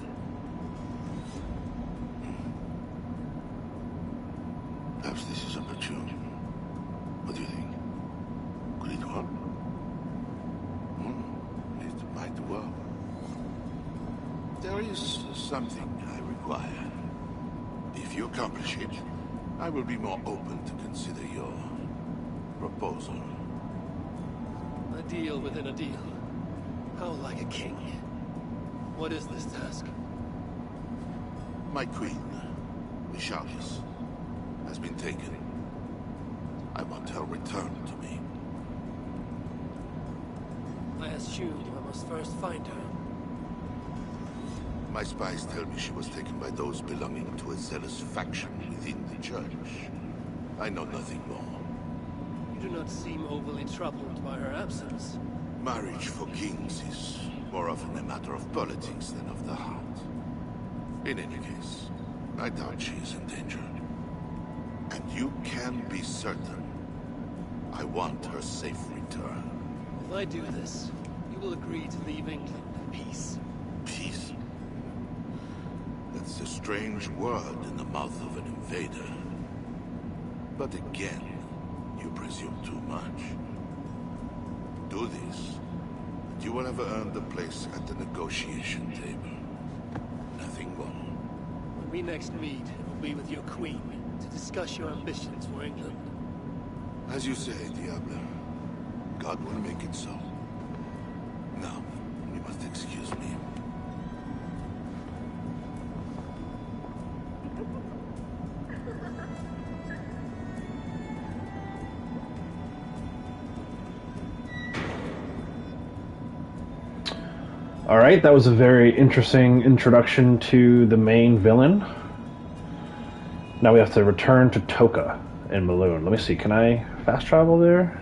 Perhaps this is opportune. What do you think? Could it work? It might work. There is something I require. If you accomplish it, I will be more open to consider your proposal. A deal within a deal. How like a king. What is this task? My queen, Michalis, has been taken. I want her returned to me. I assume I must first find her. My spies tell me she was taken by those belonging to a zealous faction within the church. I know nothing more. You do not seem overly troubled by her absence. Marriage for kings is more often a matter of politics than of the heart. In any case, I doubt she is in danger. And you can be certain I want her safe return. If I do this, you will agree to leave England in peace. Peace? That's a strange word in the mouth of an invader. But again, you presume too much. Do this, and you will have earned a place at the negotiation table. Nothing more. When we next meet, it will be with your queen, to discuss your ambitions for England. As you say, Diable. God will make it so. Now, you must excuse me. Alright, that was a very interesting introduction to the main villain. Now we have to return to Toka in Maloon. Let me see, can I fast travel there?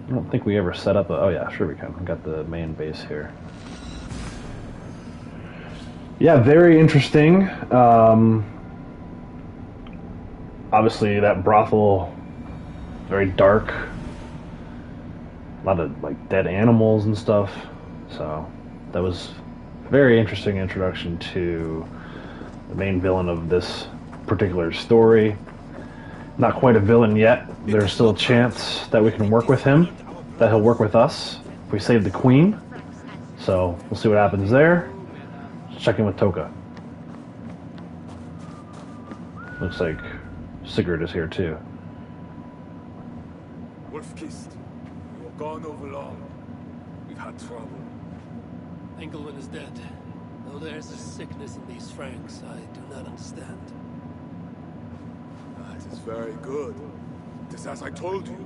I don't think we ever set up a... Oh yeah, sure we can. We got the main base here. Yeah, very interesting. Obviously that brothel, very dark. A lot of like dead animals and stuff. So that was a very interesting introduction to the main villain of this particular story. Not quite a villain yet. There's still a chance that we can work with him, that he'll work with us. we save the queen. So we'll see what happens there. Let's check in with Toka. Looks like Sigurd is here too. Wolf-Kissed, you are gone over long. We've had trouble. Engelwin is dead. Though there's a sickness in these Franks I do not understand. That is very good. It is as I told you.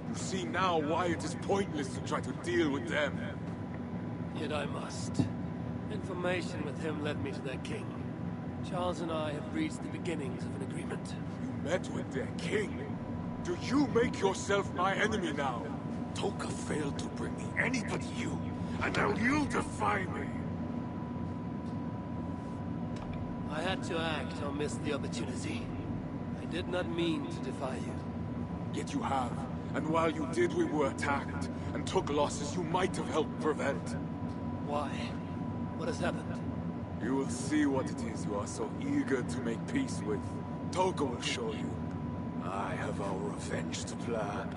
You see now why it is pointless to try to deal with them. Yet I must. Information with him led me to their king. Charles and I have reached the beginnings of an agreement. You met with their king? Do you make yourself my enemy now? Toka failed to bring me any but you, and now you defy me. I had to act or miss the opportunity. I did not mean to defy you. Yet you have. And while you did, we were attacked, and took losses you might have helped prevent. Why? What has happened? You will see what it is you are so eager to make peace with. Toka will show you. I have our revenge to plan.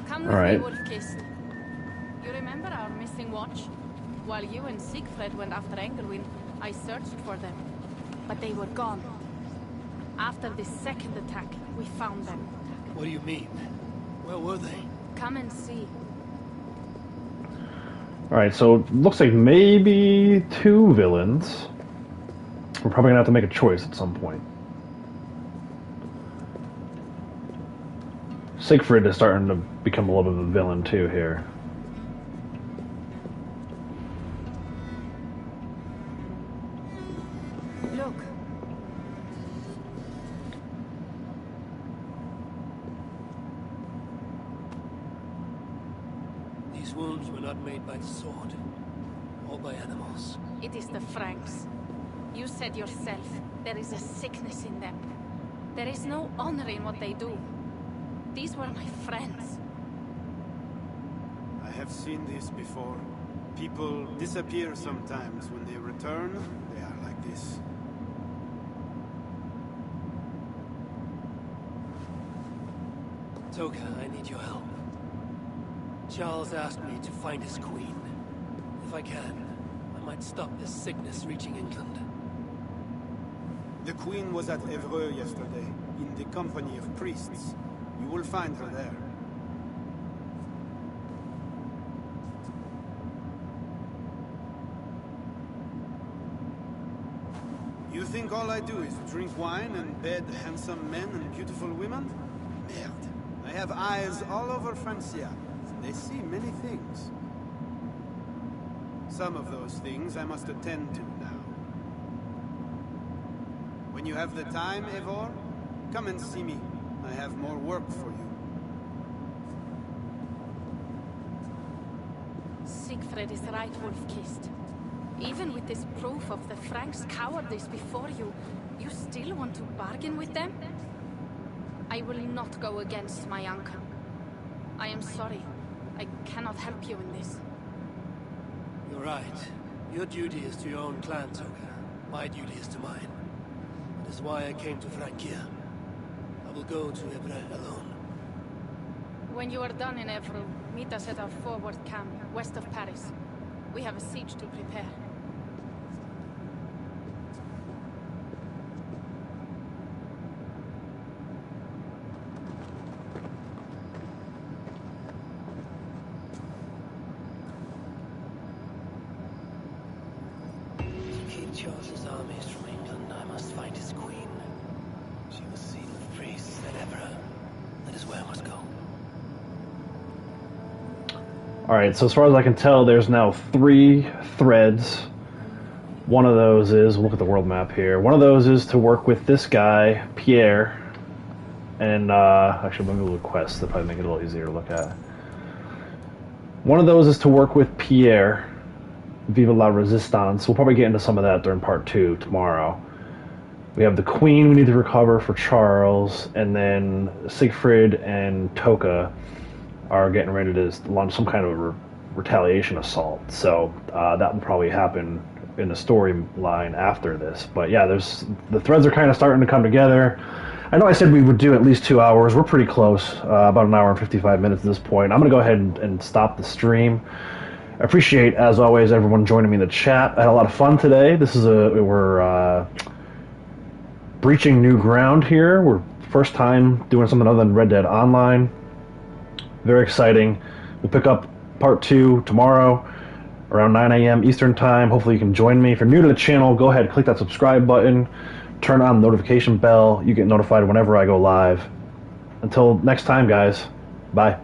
Come with me, Wolf-Kissed. You remember our missing watch? While you and Siegfried went after Engelwin, I searched for them. But they were gone. After this second attack, we found them. What do you mean? Where were they? Come and see. Alright, so it looks like maybe 2 villains. We're probably gonna have to make a choice at some point. Siegfried is starting to become a little bit of a villain too here. Look. These wounds were not made by the sword, or by animals. It is the Franks. You said yourself, there is a sickness in them. There is no honor in what they do. These were my friends. I have seen this before. People disappear sometimes. When they return, they are like this. Toka, I need your help. Charles asked me to find his queen. If I can, I might stop this sickness reaching England. The queen was at Evreux yesterday, in the company of priests. You will find her there. You think all I do is drink wine and bed handsome men and beautiful women? Merde. I have eyes all over Francia. They see many things. Some of those things I must attend to now. When you have the time, Eivor, come and see me. I have more work for you. Siegfried is right, Wolf-Kissed. Even with this proof of the Franks' cowardice before you, you still want to bargain with them? I will not go against my uncle. I am sorry. I cannot help you in this. You're right. Your duty is to your own clan, Toka. My duty is to mine. That is why I came to Francia. I will go to Evreux alone. When you are done in Evreux, meet us at our forward camp, west of Paris. We have a siege to prepare. To keep Charles's armies from England, I must find his queen. She was seen with priests at Evreux. That is where I must go. Alright, so as far as I can tell, there's now 3 threads. One of those is, look at the world map here, one of those is to work with this guy, Pierre, and, actually, I'm going to go to quests to probably make it a little easier to look at. One of those is to work with Pierre, Vive la Resistance. We'll probably get into some of that during part 2 tomorrow. We have the Queen we need to recover for Charles, and then Siegfried and Toka are getting ready to launch some kind of a retaliation assault. So that will probably happen in the storyline after this. But yeah, the threads are kind of starting to come together. I know I said we would do at least 2 hours. We're pretty close, about an hour and 55 minutes at this point. I'm going to go ahead and stop the stream. I appreciate, as always, everyone joining me in the chat. I had a lot of fun today. We're breaching new ground here. We're first time doing something other than Red Dead Online. Very exciting. We'll pick up part 2 tomorrow around 9 a.m. Eastern Time. Hopefully you can join me. If you're new to the channel, go ahead and click that subscribe button. Turn on the notification bell. You get notified whenever I go live. Until next time, guys. Bye.